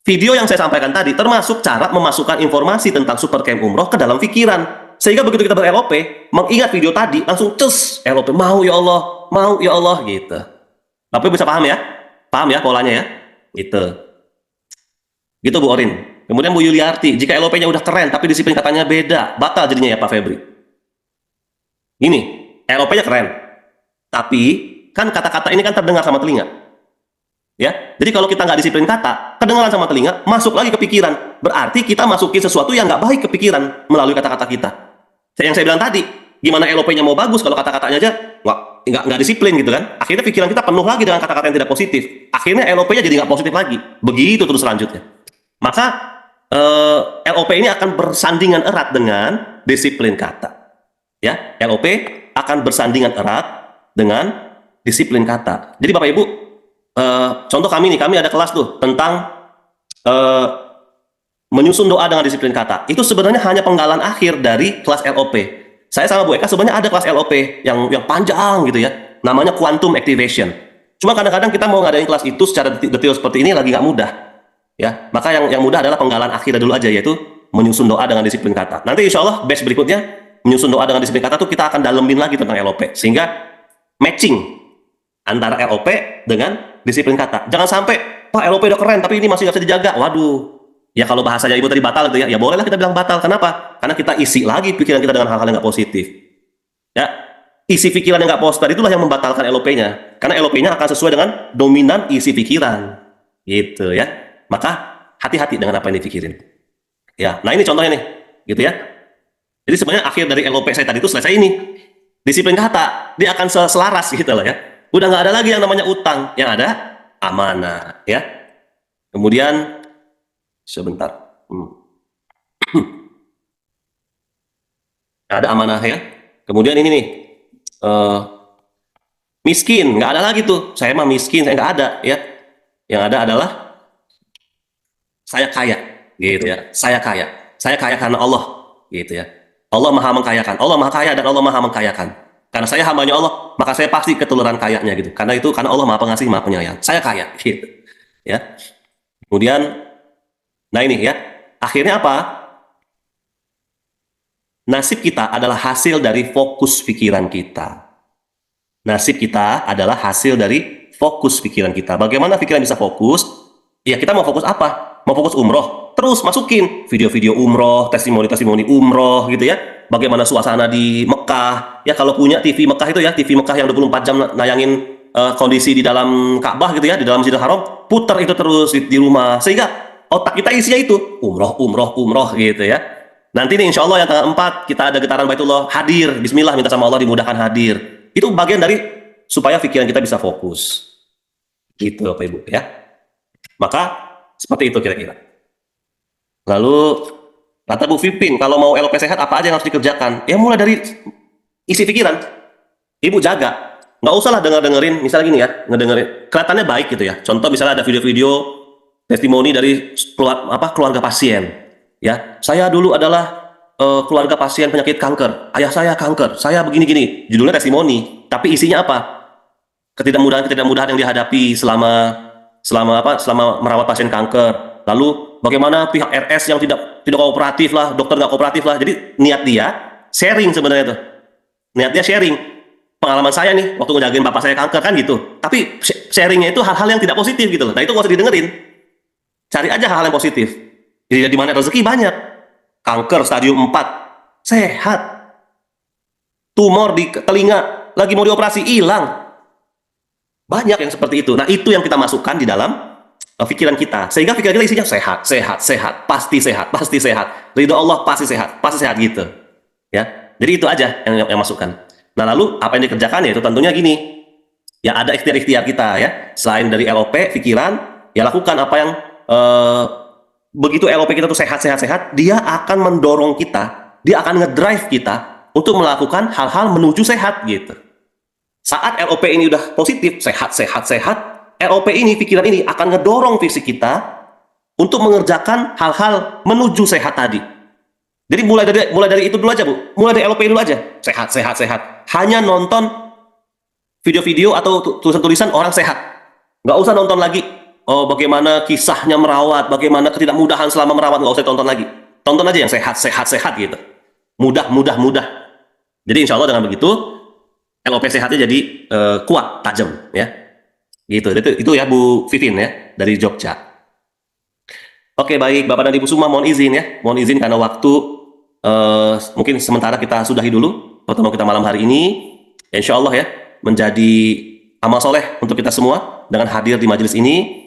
[SPEAKER 1] Video yang saya sampaikan tadi termasuk cara memasukkan informasi tentang Supercamp umroh ke dalam pikiran. Sehingga begitu kita ber-LOP, mengingat video tadi, langsung cus, LOP, mau ya Allah gitu. Tapi bisa paham ya? Paham ya polanya ya? Gitu Bu Orin. Kemudian Bu Yuliarti, jika LOP-nya udah keren tapi disiplin katanya beda, batal jadinya ya Pak Febri. Ini, LOP-nya keren. Tapi kan kata-kata ini kan terdengar sama telinga. Ya, jadi kalau kita nggak disiplin kata, kedengaran sama telinga, masuk lagi ke pikiran. Berarti kita masukin sesuatu yang nggak baik ke pikiran melalui kata-kata kita. Yang saya bilang tadi, gimana LOP-nya mau bagus kalau kata-katanya aja nggak disiplin gitu kan? Akhirnya pikiran kita penuh lagi dengan kata-kata yang tidak positif. Akhirnya LOP-nya jadi nggak positif lagi. Begitu terus selanjutnya. Maka LOP ini akan bersandingan erat dengan disiplin kata. Ya, LOP akan bersandingan erat dengan disiplin kata. Jadi Bapak Ibu, contoh kami ada kelas tuh tentang menyusun doa dengan disiplin kata. Itu sebenarnya hanya penggalan akhir dari kelas LOP. Saya sama Bu Eka sebenarnya ada kelas LOP yang panjang gitu ya, namanya Quantum Activation. Cuma kadang-kadang kita mau ngadain kelas itu secara detail seperti ini lagi nggak mudah. Ya, maka yang mudah adalah penggalan akhir dulu aja, yaitu menyusun doa dengan disiplin kata. Nanti insya Allah batch berikutnya menyusun doa dengan disiplin kata tuh kita akan dalemin lagi tentang LOP sehingga matching antara LOP dengan disiplin kata. Jangan sampai Pak LOP udah keren tapi ini masih nggak bisa dijaga. Waduh. Ya kalau bahasanya Ibu tadi batal gitu ya, ya bolehlah kita bilang batal. Kenapa? Karena kita isi lagi pikiran kita dengan hal-hal yang nggak positif. Ya, isi pikiran yang nggak positif itulah yang membatalkan LOP-nya. Karena LOP-nya akan sesuai dengan dominan isi pikiran. Gitu ya. Maka hati-hati dengan apa yang dipikirin. Ya, nah ini contohnya nih, gitu ya. Jadi sebenarnya akhir dari LOP saya tadi itu selesai ini. Disiplin kata, dia akan selaras gitu loh ya. Udah nggak ada lagi yang namanya utang, yang ada amanah ya. Kemudian sebentar. Ada amanah ya. Kemudian ini nih. Miskin, nggak ada lagi tuh. Saya mah miskin, saya nggak ada ya. Yang ada adalah saya kaya, gitu ya. Saya kaya karena Allah, gitu ya. Allah maha mengkayakan. Allah maha kaya dan Allah maha mengkayakan. Karena saya hambanya Allah, maka saya pasti ketularan kayanya gitu. Karena Allah maha pengasih, maha penyayang. Saya kaya, gitu. Ya. Kemudian, nah ini ya. Akhirnya apa? Nasib kita adalah hasil dari fokus pikiran kita. Nasib kita adalah hasil dari fokus pikiran kita. Bagaimana pikiran bisa fokus? Ya kita mau fokus apa? Mau fokus umroh, terus masukin video-video umroh, testimoni-testimoni umroh gitu ya. Bagaimana suasana di Mekah. Ya kalau punya TV Mekah itu ya, TV Mekah yang 24 jam nayangin kondisi di dalam Ka'bah gitu ya, di dalam Masjidil Haram, putar itu terus di rumah. Sehingga otak kita isinya itu umroh gitu ya. Nanti nih insya Allah yang tanggal 4 kita ada getaran Baitullah, hadir. Bismillah, minta sama Allah dimudahkan hadir. Itu bagian dari supaya pikiran kita bisa fokus. Gitu Bapak Ibu ya. Maka seperti itu kira-kira. Lalu kata Bu Vipin, kalau mau LOP sehat apa aja yang harus dikerjakan? Ya mulai dari isi pikiran. Ibu jaga. Nggak usah lah dengerin, misalnya gini ya, ngedengerin. Kelihatannya baik gitu ya. Contoh misalnya ada video-video testimoni dari keluarga pasien. Ya, saya dulu adalah keluarga pasien penyakit kanker. Ayah saya kanker. Saya begini-gini. Judulnya testimoni. Tapi isinya apa? Ketidakmudahan yang dihadapi selama merawat pasien kanker. Lalu bagaimana pihak RS yang tidak kooperatif lah, dokter nggak kooperatif lah. Jadi niat dia sharing sebenarnya tuh. Niat dia sharing. Pengalaman saya nih, waktu ngejagain bapak saya kanker kan gitu. Tapi sharingnya itu hal-hal yang tidak positif gitu loh. Nah itu nggak usah didengerin. Cari aja hal-hal yang positif. Jadi di mana rezeki banyak. Kanker stadium 4, sehat. Tumor di telinga, lagi mau dioperasi, hilang. Banyak yang seperti itu. Nah itu yang kita masukkan di dalam pikiran kita. Sehingga pikiran kita isinya sehat, sehat, sehat. Pasti sehat, pasti sehat. Ridho Allah pasti sehat gitu. Ya, jadi itu aja yang masukkan. Nah lalu apa yang dikerjakan ya itu tentunya gini. Ya ada ikhtiar-ikhtiar kita ya. Selain dari LOP, pikiran, ya lakukan apa yang begitu LOP kita tuh sehat, dia akan mendorong kita, dia akan ngedrive kita untuk melakukan hal-hal menuju sehat gitu. Saat LOP ini udah positif, sehat, LOP ini, pikiran ini akan ngedorong fisik kita untuk mengerjakan hal-hal menuju sehat tadi. Jadi mulai dari itu dulu aja, Bu. Mulai dari LOP dulu aja. Sehat. Hanya nonton video-video atau tulisan-tulisan orang sehat. Nggak usah nonton lagi. Oh, bagaimana kisahnya merawat, bagaimana ketidakmudahan selama merawat, nggak usah tonton lagi. Tonton aja yang sehat gitu. Mudah. Jadi insya Allah dengan begitu, LOP sehatnya jadi kuat, tajam ya. Gitu. Itu ya Bu Vivin ya, dari Jogja. Oke, baik Bapak dan Ibu semua, mohon izin karena waktu mungkin sementara kita sudahi dulu pertemuan kita malam hari ini. Insya Allah ya, menjadi amal soleh untuk kita semua dengan hadir di majelis ini.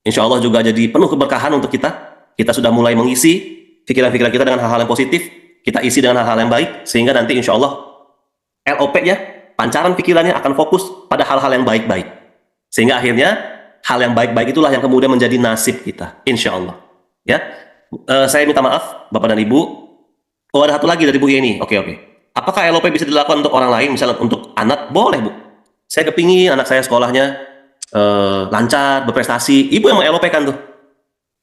[SPEAKER 1] Insya Allah juga jadi penuh keberkahan untuk kita. Kita sudah mulai mengisi pikiran-pikiran kita dengan hal-hal yang positif. Kita isi dengan hal-hal yang baik. Sehingga nanti insya Allah LOP-nya, pancaran pikirannya akan fokus pada hal-hal yang baik-baik. Sehingga akhirnya hal yang baik-baik itulah yang kemudian menjadi nasib kita. Insya Allah. Ya, saya minta maaf Bapak dan Ibu. Oh ada satu lagi dari Bu Yeni. Oke. Apakah LOP bisa dilakukan untuk orang lain? Misalnya untuk anak? Boleh Bu. Saya kepingin anak saya sekolahnya lancar, berprestasi. Ibu yang LOP kan tuh.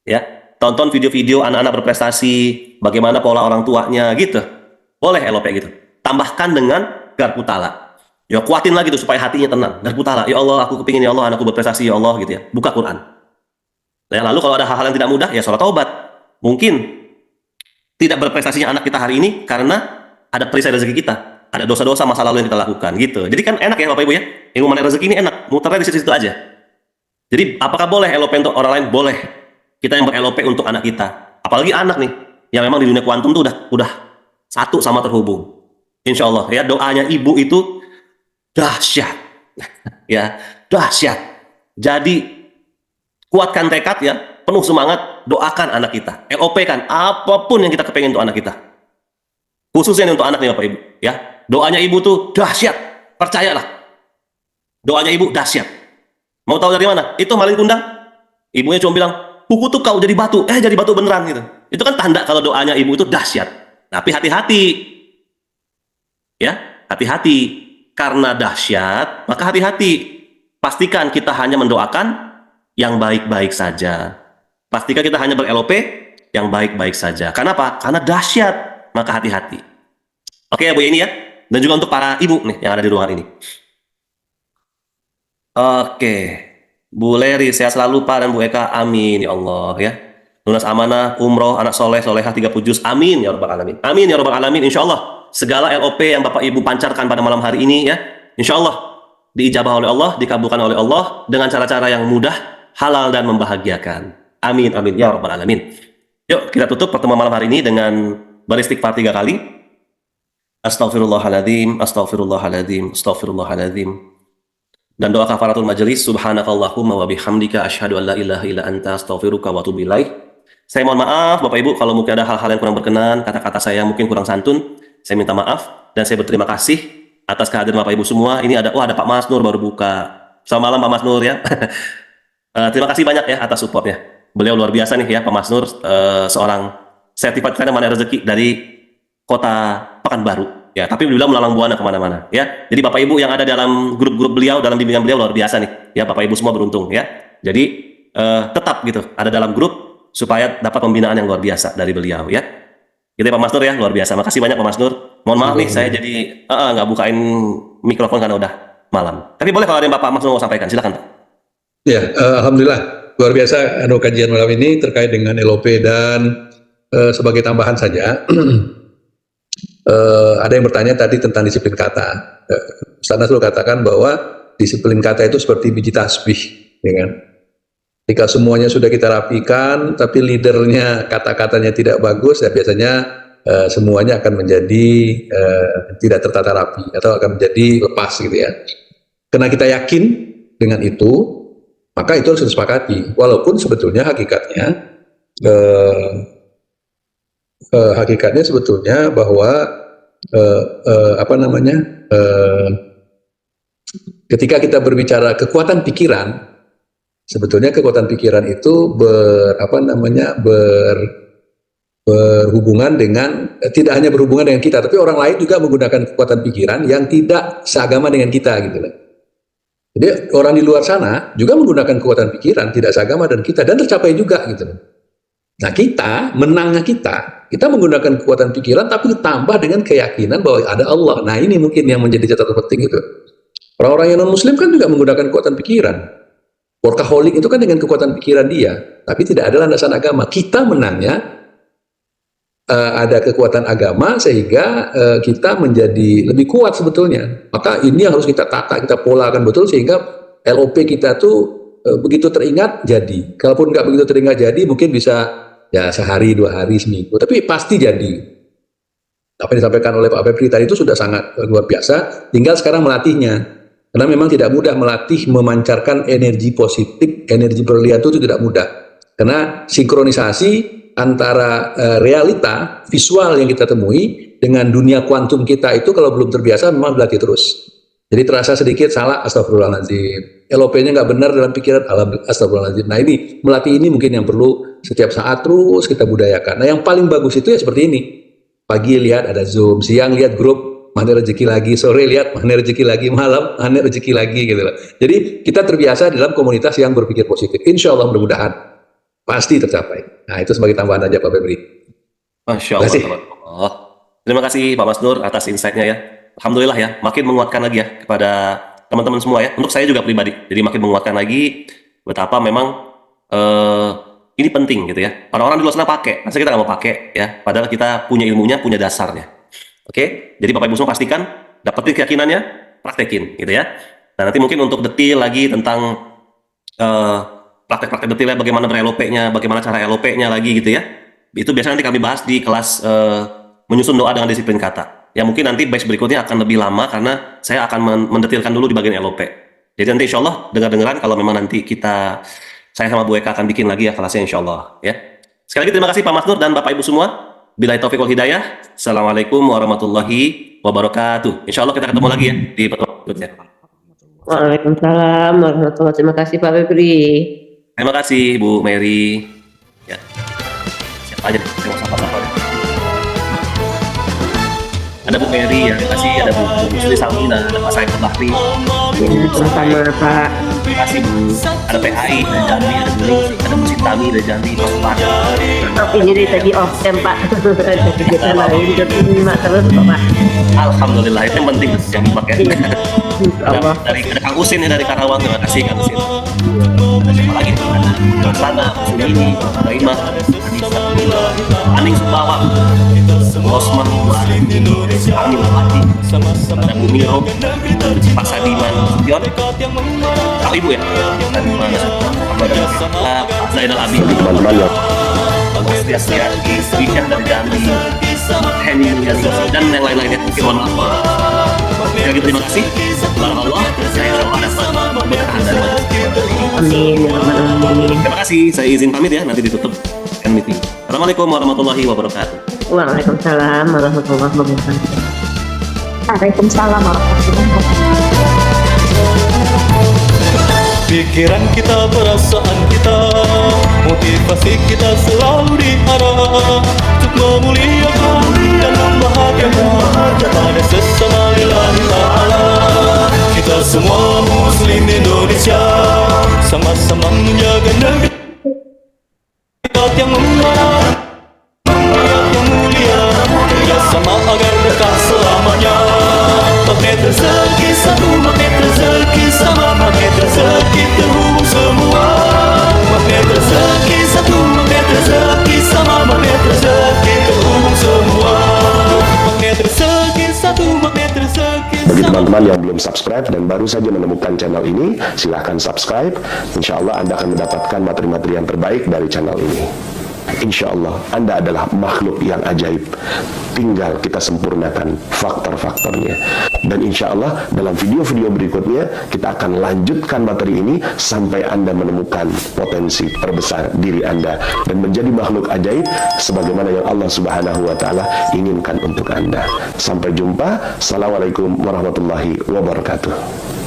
[SPEAKER 1] Ya, tonton video-video anak-anak berprestasi, bagaimana pola orang tuanya gitu. Boleh LOP gitu. Tambahkan dengan garpu tala. Ya kuatin lagi tuh supaya hatinya tenang. Garpu tala. Ya Allah, aku kepingin ya Allah anakku berprestasi ya Allah gitu ya. Buka Quran. Nah, lalu kalau ada hal-hal yang tidak mudah ya sholat taubat. Mungkin tidak berprestasinya anak kita hari ini karena ada perisai rezeki kita. Ada dosa-dosa masa lalu yang kita lakukan gitu. Jadi kan enak ya Bapak Ibu ya. Ilmu mana rezeki ini enak. Muternya di situ-situ aja. Jadi apakah boleh LOP untuk orang lain? Boleh. Kita yang ber-LOP untuk anak kita. Apalagi anak nih yang memang di dunia kuantum tuh udah satu sama terhubung. Insya Allah ya, doanya ibu itu dahsyat. Ya, dahsyat. Jadi kuatkan tekad ya, penuh semangat, doakan anak kita. LOP kan apapun yang kita kepengen untuk anak kita. Khususnya untuk anak nih Bapak Ibu ya. Doanya ibu tuh dahsyat, percayalah. Doanya ibu dahsyat. Mau tahu dari mana? Itu maling kundang. Ibunya cuma bilang, "Kuku tuh kau jadi batu." Jadi batu beneran gitu. Itu kan tanda kalau doanya ibu itu dahsyat. Tapi hati-hati. Ya, hati-hati. Karena dahsyat, maka hati-hati. Pastikan kita hanya mendoakan yang baik-baik saja. Pastikan kita hanya ber-LOP yang baik-baik saja. Karena apa? Karena dahsyat, maka hati-hati. Oke ya Bu ini ya. Dan juga untuk para ibu nih yang ada di ruangan ini. Oke. Bu Leri, sehat selalu Pak dan Bu Eka. Amin ya Allah ya. Lunas amanah, umroh, anak soleh, solehah 30 juz. Amin ya Rabbal Alamin. Amin ya Rabbal Alamin. Insya Allah segala LOP yang Bapak Ibu pancarkan pada malam hari ini ya. Insya Allah diijabah oleh Allah, dikabulkan oleh Allah dengan cara-cara yang mudah, halal dan membahagiakan. Amin ya Rabbal Alamin. Yuk kita tutup pertemuan malam hari ini dengan beristighfar 3 kali. Astaghfirullahaladzim, astaghfirullahaladzim, astaghfirullahaladzim. Dan doa kafaratul majelis, subhanakallahumma wa bihamdika asyhadu an la ilaha illa anta astaghfiruka wa atubu ilaik. Saya mohon maaf Bapak Ibu kalau mungkin ada hal-hal yang kurang berkenan, kata-kata saya mungkin kurang santun. Saya minta maaf dan saya berterima kasih atas kehadiran Bapak Ibu semua. Ini ada Pak Mas Nur baru buka. Selamat malam Pak Mas Nur ya. Terima kasih banyak ya atas supportnya. Beliau luar biasa nih ya Pak Mas Nur, seorang sertifikat trainer mana rezeki dari kota Pekanbaru ya, tapi beliau melalang buana kemana-mana ya. Jadi Bapak Ibu yang ada dalam grup-grup beliau, dalam bimbingan beliau luar biasa nih ya. Bapak Ibu semua beruntung ya. Jadi tetap gitu ada dalam grup supaya dapat pembinaan yang luar biasa dari beliau ya. Gitu ya Pak Mas Nur ya, luar biasa. Makasih banyak Pak Mas Nur. Mohon maaf nih saya jadi nggak bukain mikrofon karena udah malam. Tapi boleh kalau ada yang Bapak Mas Nur mau sampaikan, silakan Pak.
[SPEAKER 8] Ya, alhamdulillah luar biasa kajian malam ini terkait dengan LOP dan sebagai tambahan saja, ada yang bertanya tadi tentang disiplin kata. Ustaz Nasrul katakan bahwa disiplin kata itu seperti biji tasbih, ya kan? Jika semuanya sudah kita rapikan, tapi leadernya kata-katanya tidak bagus, ya biasanya semuanya akan menjadi tidak tertata rapi atau akan menjadi lepas gitu ya. Karena kita yakin dengan itu, maka itu harus disepakati. Walaupun sebetulnya hakikatnya sebetulnya bahwa ketika kita berbicara kekuatan pikiran, sebetulnya kekuatan pikiran itu berhubungan dengan tidak hanya berhubungan dengan kita, tapi orang lain juga menggunakan kekuatan pikiran yang tidak seagama dengan kita gitu loh. Jadi orang di luar sana juga menggunakan kekuatan pikiran tidak seagama dengan kita dan tercapai juga gitu loh. Nah menangnya kita menggunakan kekuatan pikiran tapi ditambah dengan keyakinan bahwa ada Allah. Nah ini mungkin yang menjadi catatan penting itu. Orang-orang yang non-muslim kan juga menggunakan kekuatan pikiran. Workaholic itu kan dengan kekuatan pikiran dia, tapi tidak ada landasan agama. Kita menangnya ada kekuatan agama sehingga kita menjadi lebih kuat sebetulnya. Maka ini yang harus kita tata, kita polakan betul sehingga LOP kita tuh begitu teringat jadi. Kalaupun nggak begitu teringat jadi, mungkin bisa ya sehari, 2 hari, seminggu, tapi pasti jadi. Apa yang disampaikan oleh Pak Febri tadi itu sudah sangat luar biasa. Tinggal sekarang melatihnya. Karena memang tidak mudah melatih memancarkan energi positif, energi berlian itu tidak mudah. Karena sinkronisasi antara realita visual yang kita temui dengan dunia kuantum kita itu kalau belum terbiasa memang berlatih terus. Jadi terasa sedikit salah, astagfirullahaladzim. LOP-nya nggak benar dalam pikiran, astagfirullahaladzim. Nah ini, melatih ini mungkin yang perlu setiap saat terus kita budayakan. Nah yang paling bagus itu ya seperti ini. Pagi lihat ada Zoom, siang lihat grup, mana rezeki lagi, sore lihat mana rezeki lagi, malam mana rezeki lagi gitu loh. Jadi kita terbiasa dalam komunitas yang berpikir positif. Insya Allah mudah-mudahan pasti tercapai. Nah itu sebagai tambahan aja Pak Febri.
[SPEAKER 1] Masya Allah, tabarakallah. Terima kasih Pak Mas Nur atas insight-nya ya. Alhamdulillah ya, makin menguatkan lagi ya kepada teman-teman semua ya. Untuk saya juga pribadi, jadi makin menguatkan lagi betapa memang ini penting gitu ya. Orang-orang di luar sana pakai, masa kita nggak mau pakai ya. Padahal kita punya ilmunya, punya dasarnya. Oke, jadi Bapak Ibu semua pastikan dapetin keyakinannya, praktekin gitu ya. Nah nanti mungkin untuk detail lagi tentang praktek-praktek detailnya, bagaimana ber-LOP-nya, bagaimana cara LOP-nya lagi gitu ya. Itu biasanya nanti kami bahas di kelas menyusun doa dengan disiplin kata. Ya mungkin nanti batch berikutnya akan lebih lama karena saya akan mendetilkan dulu di bagian LOP. Jadi nanti insya Allah dengar-dengaran kalau memang nanti saya sama Bu Eka akan bikin lagi ya kelasnya insya Allah ya. Sekali lagi terima kasih Pak Mas Nur dan Bapak Ibu semua. Billahi taufiq wal hidayah. Assalamualaikum warahmatullahi wabarakatuh. Insya Allah kita ketemu lagi ya di pertemuan berikutnya.
[SPEAKER 7] Waalaikumsalam warahmatullahi wabarakatuh. Terima kasih Pak Febri.
[SPEAKER 1] Terima kasih Bu Mary. Ya. Siapa aja deh, saya mau sapa-sapa deh. Ada Bu Mary ya, terima kasih. Ada Bu Musli Salmina, ada Pak Said Bahri.
[SPEAKER 7] Sama-sama Pak.
[SPEAKER 1] Terima kasih Bu. Ada PHI, ada Jambi, ada Bu Ningsi, ada Bu Sintami, ada Jambi, Mas Pak.
[SPEAKER 7] Maaf ini tadi off cam Pak. Ada kegiatan lain jadi nyimak terus kok Pak.
[SPEAKER 1] Alhamdulillah, itu yang penting jangan pakai.
[SPEAKER 7] Allah.
[SPEAKER 1] Dari ada Kang Usin ya dari Karawang, terima kasih Kang Usin. Ada siapa lagi tuh? Ada Sana, Sumini, Baima, Anissa, Aning Subawa, Osman, Amin Mati, ada Bu Miro, Pak Sadiman, Sution, Kak Ibu ya, Sadiman, Pak Zainal Abi,
[SPEAKER 2] Teman-teman yang
[SPEAKER 1] Setia, Isya dari Jambi, Henny dan yang lain-lainnya. Mungkin mohon maaf. Sekali lagi terima kasih. Barakallah. Saya insya Allah dapat keberkahan dari majelis.
[SPEAKER 7] Amin ya rabbal alamin.
[SPEAKER 1] Terima kasih. Saya izin pamit ya. Nanti ditutup meeting. Assalamualaikum warahmatullahi wabarakatuh.
[SPEAKER 7] Waalaikumsalam warahmatullahi wabarakatuh.
[SPEAKER 5] Waalaikumsalam warahmatullahi wabarakatuh.
[SPEAKER 6] Pikiran kita, perasaan kita, motivasi kita selalu diarah untuk memuliakan dan membahagiakan pada sesama lillahi ta'ala. Kita semua muslim Indonesia sama-sama menjaga negeri yang memerah, yang mulia, kerjasama agar dekat selamanya. Magnet rezeki satu, magnet rezeki sama, magnet rezeki terhubung semua. Magnet
[SPEAKER 2] teman-teman yang belum subscribe dan baru saja menemukan channel ini, silahkan subscribe. Insya Allah Anda akan mendapatkan materi-materi yang terbaik dari channel ini. Insya Allah Anda adalah makhluk yang ajaib, tinggal kita sempurnakan faktor-faktornya. Dan insya Allah dalam video-video berikutnya kita akan lanjutkan materi ini sampai Anda menemukan potensi terbesar diri Anda dan menjadi makhluk ajaib sebagaimana yang Allah Subhanahu wa Ta'ala inginkan untuk Anda. Sampai jumpa. Assalamualaikum warahmatullahi wabarakatuh.